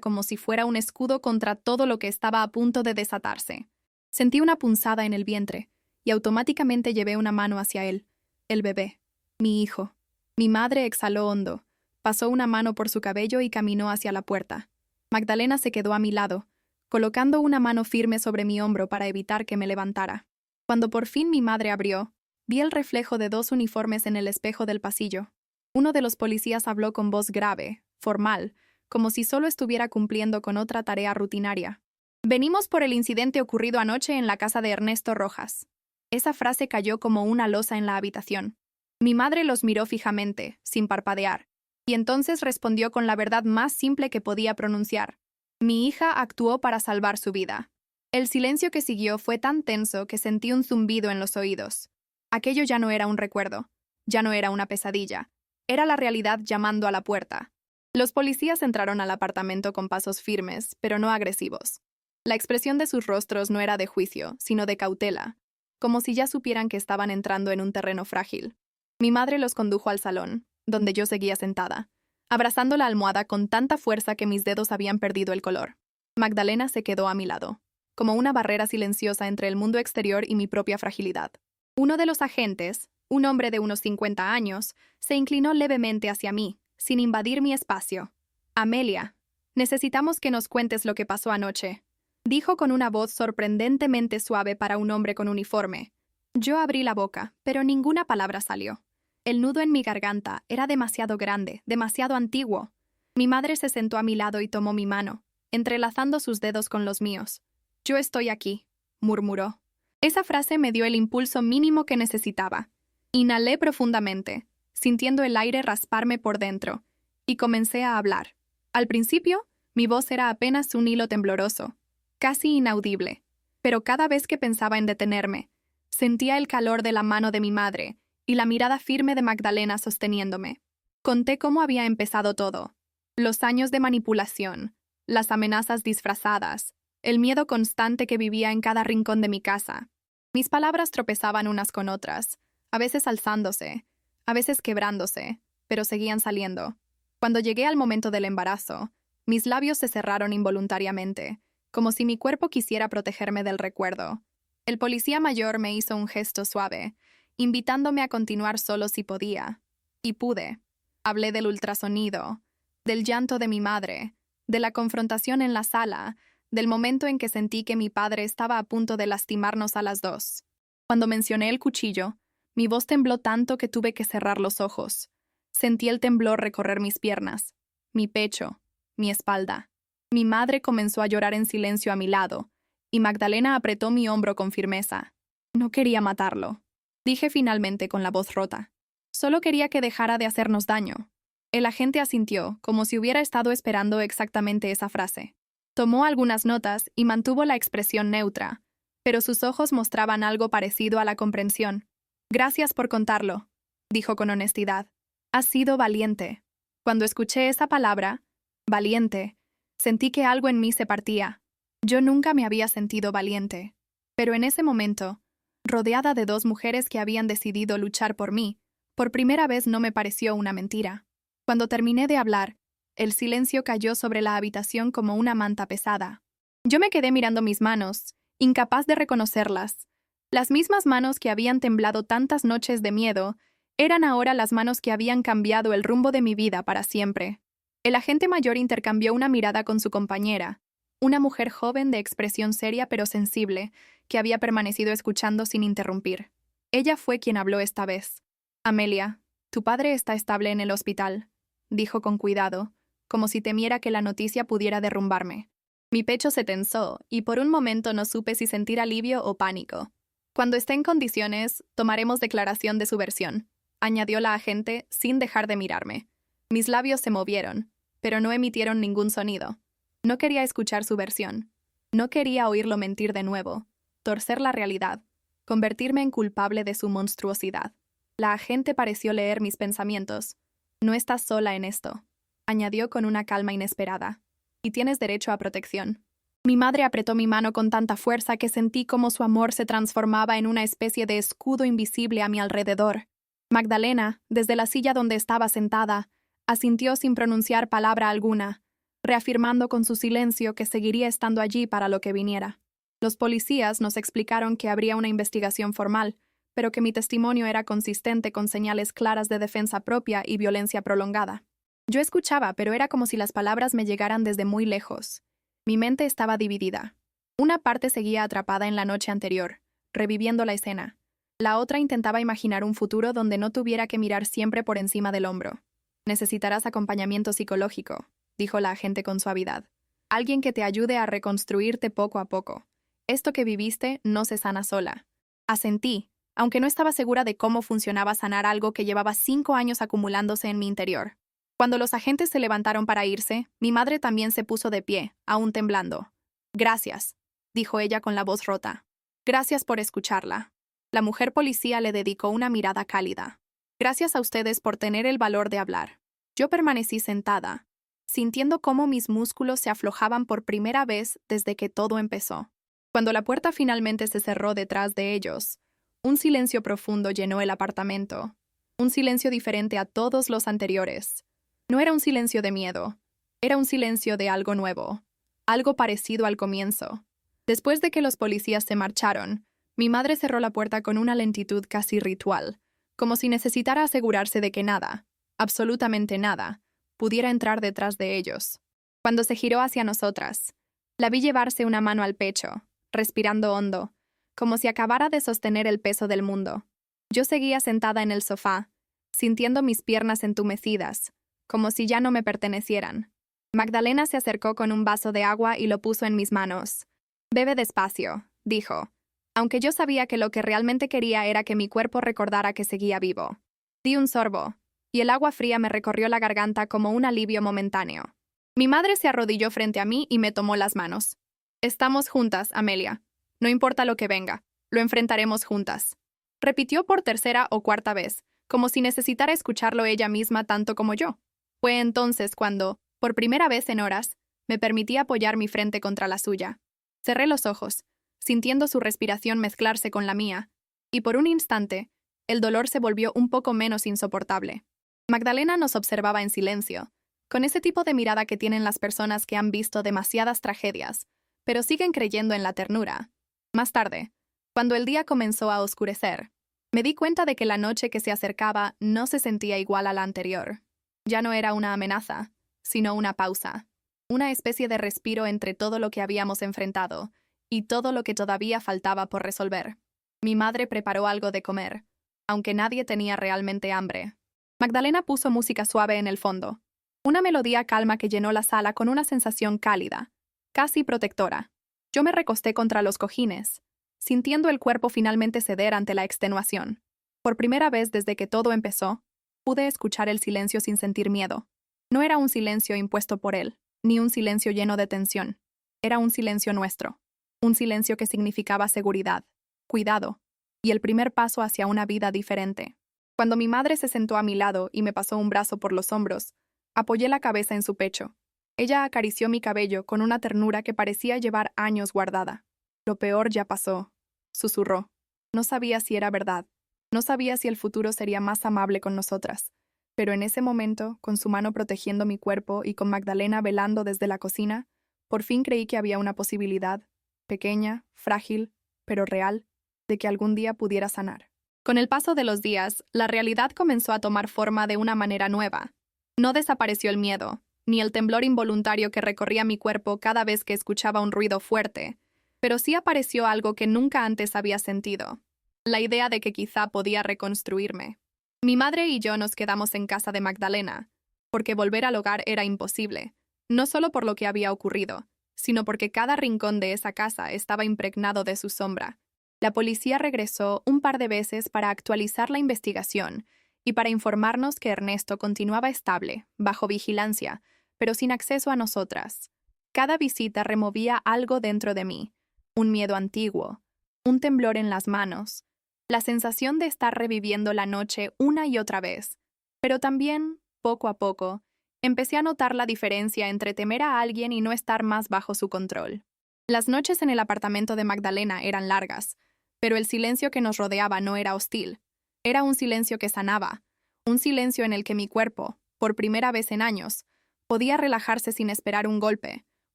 como si fuera un escudo contra todo lo que estaba a punto de desatarse. Sentí una punzada en el vientre, y automáticamente llevé una mano hacia él. El bebé, mi hijo. Mi madre exhaló hondo, pasó una mano por su cabello y caminó hacia la puerta. Magdalena se quedó a mi lado, colocando una mano firme sobre mi hombro para evitar que me levantara. Cuando por fin mi madre abrió, vi el reflejo de 2 uniformes en el espejo del pasillo. Uno de los policías habló con voz grave, formal, como si solo estuviera cumpliendo con otra tarea rutinaria. «Venimos por el incidente ocurrido anoche en la casa de Ernesto Rojas». Esa frase cayó como una losa en la habitación. Mi madre los miró fijamente, sin parpadear, y entonces respondió con la verdad más simple que podía pronunciar. Mi hija actuó para salvar su vida. El silencio que siguió fue tan tenso que sentí un zumbido en los oídos. Aquello ya no era un recuerdo, ya no era una pesadilla, era la realidad llamando a la puerta. Los policías entraron al apartamento con pasos firmes, pero no agresivos. La expresión de sus rostros no era de juicio, sino de cautela, como si ya supieran que estaban entrando en un terreno frágil. Mi madre los condujo al salón, donde yo seguía sentada, abrazando la almohada con tanta fuerza que mis dedos habían perdido el color. Magdalena se quedó a mi lado, como una barrera silenciosa entre el mundo exterior y mi propia fragilidad. Uno de los agentes, un hombre de unos 50 años, se inclinó levemente hacia mí, sin invadir mi espacio. «Amelia, necesitamos que nos cuentes lo que pasó anoche», dijo con una voz sorprendentemente suave para un hombre con uniforme. Yo abrí la boca, pero ninguna palabra salió. El nudo en mi garganta era demasiado grande, demasiado antiguo. Mi madre se sentó a mi lado y tomó mi mano, entrelazando sus dedos con los míos. «Yo estoy aquí», murmuró. Esa frase me dio el impulso mínimo que necesitaba. Inhalé profundamente, sintiendo el aire rasparme por dentro, y comencé a hablar. Al principio, mi voz era apenas un hilo tembloroso, casi inaudible, pero cada vez que pensaba en detenerme, sentía el calor de la mano de mi madre y la mirada firme de Magdalena sosteniéndome. Conté cómo había empezado todo: los años de manipulación, las amenazas disfrazadas, el miedo constante que vivía en cada rincón de mi casa. Mis palabras tropezaban unas con otras, a veces alzándose, a veces quebrándose, pero seguían saliendo. Cuando llegué al momento del embarazo, mis labios se cerraron involuntariamente, como si mi cuerpo quisiera protegerme del recuerdo. El policía mayor me hizo un gesto suave, invitándome a continuar solo si podía. Y pude. Hablé del ultrasonido, del llanto de mi madre, de la confrontación en la sala, del momento en que sentí que mi padre estaba a punto de lastimarnos a las dos. Cuando mencioné el cuchillo, mi voz tembló tanto que tuve que cerrar los ojos. Sentí el temblor recorrer mis piernas, mi pecho, mi espalda. Mi madre comenzó a llorar en silencio a mi lado, y Magdalena apretó mi hombro con firmeza. No quería matarlo, dije finalmente con la voz rota. Solo quería que dejara de hacernos daño. El agente asintió, como si hubiera estado esperando exactamente esa frase. Tomó algunas notas y mantuvo la expresión neutra, pero sus ojos mostraban algo parecido a la comprensión. «Gracias por contarlo», dijo con honestidad. «Has sido valiente». Cuando escuché esa palabra, valiente, sentí que algo en mí se partía. Yo nunca me había sentido valiente, pero en ese momento, rodeada de dos mujeres que habían decidido luchar por mí, por primera vez no me pareció una mentira. Cuando terminé de hablar, el silencio cayó sobre la habitación como una manta pesada. Yo me quedé mirando mis manos, incapaz de reconocerlas. Las mismas manos que habían temblado tantas noches de miedo eran ahora las manos que habían cambiado el rumbo de mi vida para siempre. El agente mayor intercambió una mirada con su compañera, una mujer joven de expresión seria pero sensible, que había permanecido escuchando sin interrumpir. Ella fue quien habló esta vez. «Amelia, tu padre está estable en el hospital», dijo con cuidado, como si temiera que la noticia pudiera derrumbarme. Mi pecho se tensó, y por un momento no supe si sentir alivio o pánico. «Cuando esté en condiciones, tomaremos declaración de su versión», añadió la agente sin dejar de mirarme. Mis labios se movieron, pero no emitieron ningún sonido. No quería escuchar su versión. No quería oírlo mentir de nuevo, torcer la realidad, convertirme en culpable de su monstruosidad. La agente pareció leer mis pensamientos. «No estás sola en esto», añadió con una calma inesperada. «Y tienes derecho a protección». Mi madre apretó mi mano con tanta fuerza que sentí como su amor se transformaba en una especie de escudo invisible a mi alrededor. Magdalena, desde la silla donde estaba sentada, asintió sin pronunciar palabra alguna, reafirmando con su silencio que seguiría estando allí para lo que viniera. Los policías nos explicaron que habría una investigación formal, pero que mi testimonio era consistente con señales claras de defensa propia y violencia prolongada. Yo escuchaba, pero era como si las palabras me llegaran desde muy lejos. Mi mente estaba dividida. Una parte seguía atrapada en la noche anterior, reviviendo la escena. La otra intentaba imaginar un futuro donde no tuviera que mirar siempre por encima del hombro. «Necesitarás acompañamiento psicológico», dijo la agente con suavidad. «Alguien que te ayude a reconstruirte poco a poco. Esto que viviste no se sana sola». Asentí, aunque no estaba segura de cómo funcionaba sanar algo que llevaba 5 años acumulándose en mi interior. Cuando los agentes se levantaron para irse, mi madre también se puso de pie, aún temblando. «Gracias», dijo ella con la voz rota. «Gracias por escucharla». La mujer policía le dedicó una mirada cálida. «Gracias a ustedes por tener el valor de hablar». Yo permanecí sentada, sintiendo cómo mis músculos se aflojaban por primera vez desde que todo empezó. Cuando la puerta finalmente se cerró detrás de ellos, un silencio profundo llenó el apartamento. Un silencio diferente a todos los anteriores. No era un silencio de miedo, era un silencio de algo nuevo, algo parecido al comienzo. Después de que los policías se marcharon, mi madre cerró la puerta con una lentitud casi ritual, como si necesitara asegurarse de que nada, absolutamente nada, pudiera entrar detrás de ellos. Cuando se giró hacia nosotras, la vi llevarse una mano al pecho, respirando hondo, como si acabara de sostener el peso del mundo. Yo seguía sentada en el sofá, sintiendo mis piernas entumecidas, como si ya no me pertenecieran. Magdalena se acercó con un vaso de agua y lo puso en mis manos. «Bebe despacio», dijo, aunque yo sabía que lo que realmente quería era que mi cuerpo recordara que seguía vivo. Di un sorbo, y el agua fría me recorrió la garganta como un alivio momentáneo. Mi madre se arrodilló frente a mí y me tomó las manos. «Estamos juntas, Amelia. No importa lo que venga, lo enfrentaremos juntas», repitió por tercera o cuarta vez, como si necesitara escucharlo ella misma tanto como yo. Fue entonces cuando, por primera vez en horas, me permití apoyar mi frente contra la suya. Cerré los ojos, sintiendo su respiración mezclarse con la mía, y por un instante, el dolor se volvió un poco menos insoportable. Magdalena nos observaba en silencio, con ese tipo de mirada que tienen las personas que han visto demasiadas tragedias, pero siguen creyendo en la ternura. Más tarde, cuando el día comenzó a oscurecer, me di cuenta de que la noche que se acercaba no se sentía igual a la anterior. Ya no era una amenaza, sino una pausa, una especie de respiro entre todo lo que habíamos enfrentado y todo lo que todavía faltaba por resolver. Mi madre preparó algo de comer, aunque nadie tenía realmente hambre. Magdalena puso música suave en el fondo, una melodía calma que llenó la sala con una sensación cálida, casi protectora. Yo me recosté contra los cojines, sintiendo el cuerpo finalmente ceder ante la extenuación. Por primera vez desde que todo empezó, pude escuchar el silencio sin sentir miedo. No era un silencio impuesto por él, ni un silencio lleno de tensión. Era un silencio nuestro, un silencio que significaba seguridad, cuidado, y el primer paso hacia una vida diferente. Cuando mi madre se sentó a mi lado y me pasó un brazo por los hombros, apoyé la cabeza en su pecho. Ella acarició mi cabello con una ternura que parecía llevar años guardada. «Lo peor ya pasó», susurró. No sabía si era verdad. No sabía si el futuro sería más amable con nosotras. Pero en ese momento, con su mano protegiendo mi cuerpo y con Magdalena velando desde la cocina, por fin creí que había una posibilidad, pequeña, frágil, pero real, de que algún día pudiera sanar. Con el paso de los días, la realidad comenzó a tomar forma de una manera nueva. No desapareció el miedo, ni el temblor involuntario que recorría mi cuerpo cada vez que escuchaba un ruido fuerte, pero sí apareció algo que nunca antes había sentido: la idea de que quizá podía reconstruirme. Mi madre y yo nos quedamos en casa de Magdalena, porque volver al hogar era imposible, no solo por lo que había ocurrido, sino porque cada rincón de esa casa estaba impregnado de su sombra. La policía regresó un par de veces para actualizar la investigación y para informarnos que Ernesto continuaba estable, bajo vigilancia, pero sin acceso a nosotras. Cada visita removía algo dentro de mí, un miedo antiguo, un temblor en las manos, la sensación de estar reviviendo la noche una y otra vez. Pero también, poco a poco, empecé a notar la diferencia entre temer a alguien y no estar más bajo su control. Las noches en el apartamento de Magdalena eran largas, pero el silencio que nos rodeaba no era hostil. Era un silencio que sanaba, un silencio en el que mi cuerpo, por primera vez en años, podía relajarse sin esperar un golpe,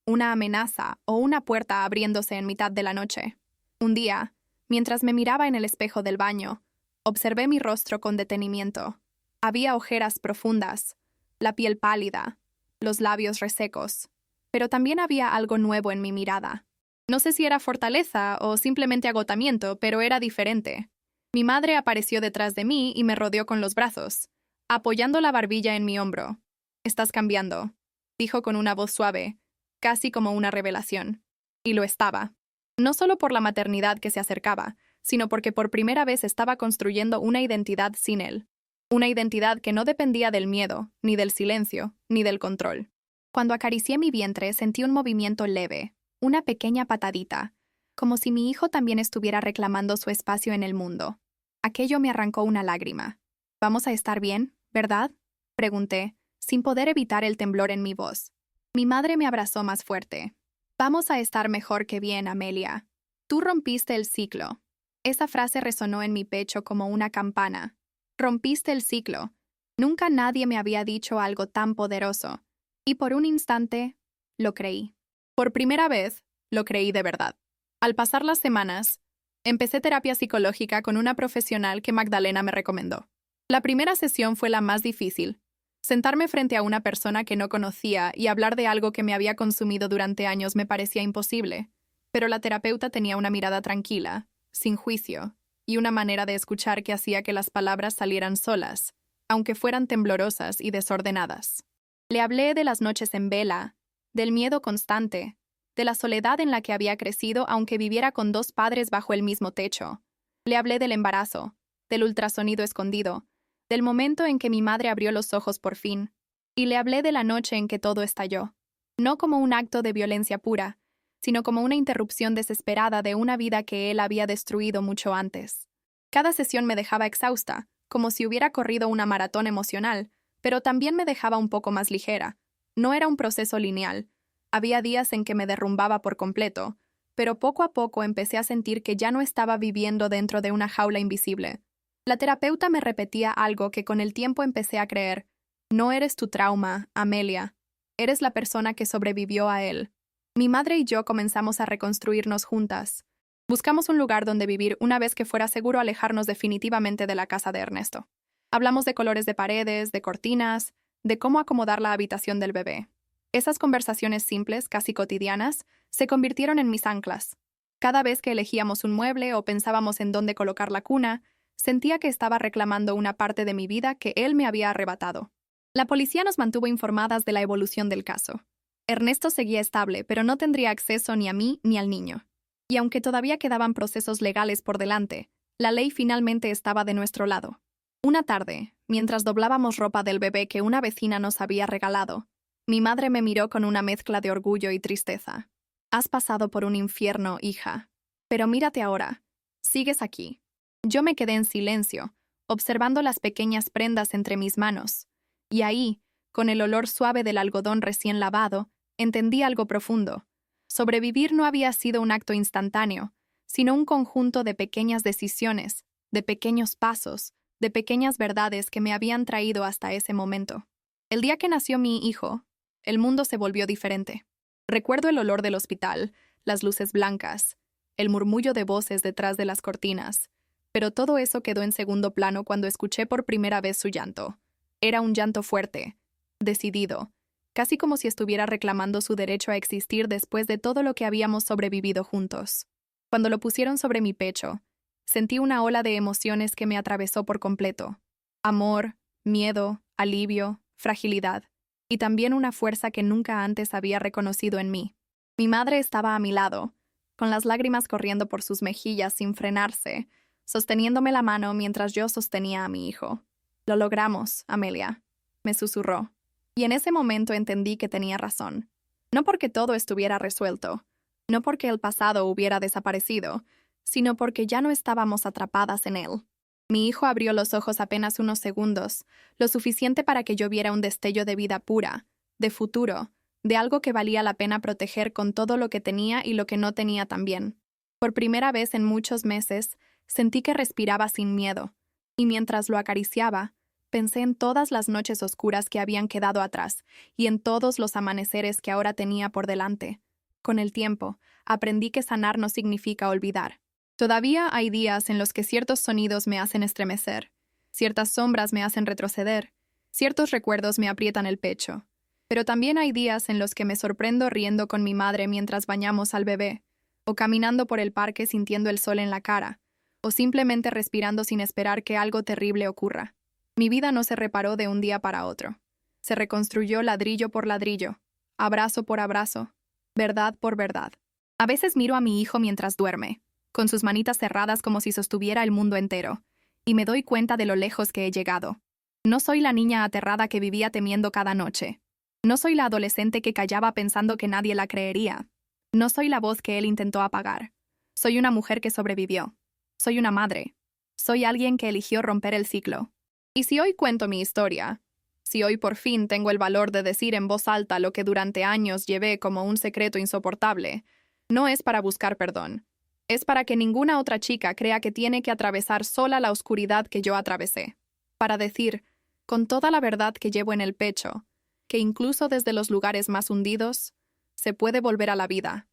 una amenaza o una puerta abriéndose en mitad de la noche. Un día, mientras me miraba en el espejo del baño, observé mi rostro con detenimiento. Había ojeras profundas, la piel pálida, los labios resecos, pero también había algo nuevo en mi mirada. No sé si era fortaleza o simplemente agotamiento, pero era diferente. Mi madre apareció detrás de mí y me rodeó con los brazos, apoyando la barbilla en mi hombro. «Estás cambiando», dijo con una voz suave, casi como una revelación. Y lo estaba. No solo por la maternidad que se acercaba, sino porque por primera vez estaba construyendo una identidad sin él. Una identidad que no dependía del miedo, ni del silencio, ni del control. Cuando acaricié mi vientre sentí un movimiento leve, una pequeña patadita, como si mi hijo también estuviera reclamando su espacio en el mundo. Aquello me arrancó una lágrima. «¿Vamos a estar bien, verdad?», pregunté, sin poder evitar el temblor en mi voz. Mi madre me abrazó más fuerte. «Vamos a estar mejor que bien, Amelia. Tú rompiste el ciclo». Esa frase resonó en mi pecho como una campana. Rompiste el ciclo. Nunca nadie me había dicho algo tan poderoso. Y por un instante, lo creí. Por primera vez, lo creí de verdad. Al pasar las semanas, empecé terapia psicológica con una profesional que Magdalena me recomendó. La primera sesión fue la más difícil. Sentarme frente a una persona que no conocía y hablar de algo que me había consumido durante años me parecía imposible. Pero la terapeuta tenía una mirada tranquila, sin juicio, y una manera de escuchar que hacía que las palabras salieran solas, aunque fueran temblorosas y desordenadas. Le hablé de las noches en vela, del miedo constante, de la soledad en la que había crecido aunque viviera con dos padres bajo el mismo techo. Le hablé del embarazo, del ultrasonido escondido, del momento en que mi madre abrió los ojos por fin, y le hablé de la noche en que todo estalló, no como un acto de violencia pura, sino como una interrupción desesperada de una vida que él había destruido mucho antes. Cada sesión me dejaba exhausta, como si hubiera corrido una maratón emocional, pero también me dejaba un poco más ligera. No era un proceso lineal. Había días en que me derrumbaba por completo, pero poco a poco empecé a sentir que ya no estaba viviendo dentro de una jaula invisible. La terapeuta me repetía algo que con el tiempo empecé a creer. No eres tu trauma, Amelia. Eres la persona que sobrevivió a él. Mi madre y yo comenzamos a reconstruirnos juntas. Buscamos un lugar donde vivir una vez que fuera seguro alejarnos definitivamente de la casa de Ernesto. Hablamos de colores de paredes, de cortinas, de cómo acomodar la habitación del bebé. Esas conversaciones simples, casi cotidianas, se convirtieron en mis anclas. Cada vez que elegíamos un mueble o pensábamos en dónde colocar la cuna, sentía que estaba reclamando una parte de mi vida que él me había arrebatado. La policía nos mantuvo informadas de la evolución del caso. Ernesto seguía estable, pero no tendría acceso ni a mí ni al niño. Y aunque todavía quedaban procesos legales por delante, la ley finalmente estaba de nuestro lado. Una tarde, mientras doblábamos ropa del bebé que una vecina nos había regalado, mi madre me miró con una mezcla de orgullo y tristeza. Has pasado por un infierno, hija. Pero mírate ahora. Sigues aquí. Yo me quedé en silencio, observando las pequeñas prendas entre mis manos. Y ahí, con el olor suave del algodón recién lavado, entendí algo profundo. Sobrevivir no había sido un acto instantáneo, sino un conjunto de pequeñas decisiones, de pequeños pasos, de pequeñas verdades que me habían traído hasta ese momento. El día que nació mi hijo, el mundo se volvió diferente. Recuerdo el olor del hospital, las luces blancas, el murmullo de voces detrás de las cortinas, pero todo eso quedó en segundo plano cuando escuché por primera vez su llanto. Era un llanto fuerte, decidido, casi como si estuviera reclamando su derecho a existir después de todo lo que habíamos sobrevivido juntos. Cuando lo pusieron sobre mi pecho, sentí una ola de emociones que me atravesó por completo. Amor, miedo, alivio, fragilidad, y también una fuerza que nunca antes había reconocido en mí. Mi madre estaba a mi lado, con las lágrimas corriendo por sus mejillas sin frenarse, sosteniéndome la mano mientras yo sostenía a mi hijo. Lo logramos, Amelia, me susurró. Y en ese momento entendí que tenía razón. No porque todo estuviera resuelto, no porque el pasado hubiera desaparecido, sino porque ya no estábamos atrapadas en él. Mi hijo abrió los ojos apenas unos segundos, lo suficiente para que yo viera un destello de vida pura, de futuro, de algo que valía la pena proteger con todo lo que tenía y lo que no tenía también. Por primera vez en muchos meses, sentí que respiraba sin miedo, y mientras lo acariciaba, pensé en todas las noches oscuras que habían quedado atrás y en todos los amaneceres que ahora tenía por delante. Con el tiempo, aprendí que sanar no significa olvidar. Todavía hay días en los que ciertos sonidos me hacen estremecer, ciertas sombras me hacen retroceder, ciertos recuerdos me aprietan el pecho. Pero también hay días en los que me sorprendo riendo con mi madre mientras bañamos al bebé, o caminando por el parque sintiendo el sol en la cara, o simplemente respirando sin esperar que algo terrible ocurra. Mi vida no se reparó de un día para otro. Se reconstruyó ladrillo por ladrillo, abrazo por abrazo, verdad por verdad. A veces miro a mi hijo mientras duerme, con sus manitas cerradas como si sostuviera el mundo entero, y me doy cuenta de lo lejos que he llegado. No soy la niña aterrada que vivía temiendo cada noche. No soy la adolescente que callaba pensando que nadie la creería. No soy la voz que él intentó apagar. Soy una mujer que sobrevivió. Soy una madre. Soy alguien que eligió romper el ciclo. Y si hoy cuento mi historia, si hoy por fin tengo el valor de decir en voz alta lo que durante años llevé como un secreto insoportable, no es para buscar perdón. Es para que ninguna otra chica crea que tiene que atravesar sola la oscuridad que yo atravesé. para decir, con toda la verdad que llevo en el pecho, que incluso desde los lugares más hundidos, se puede volver a la vida.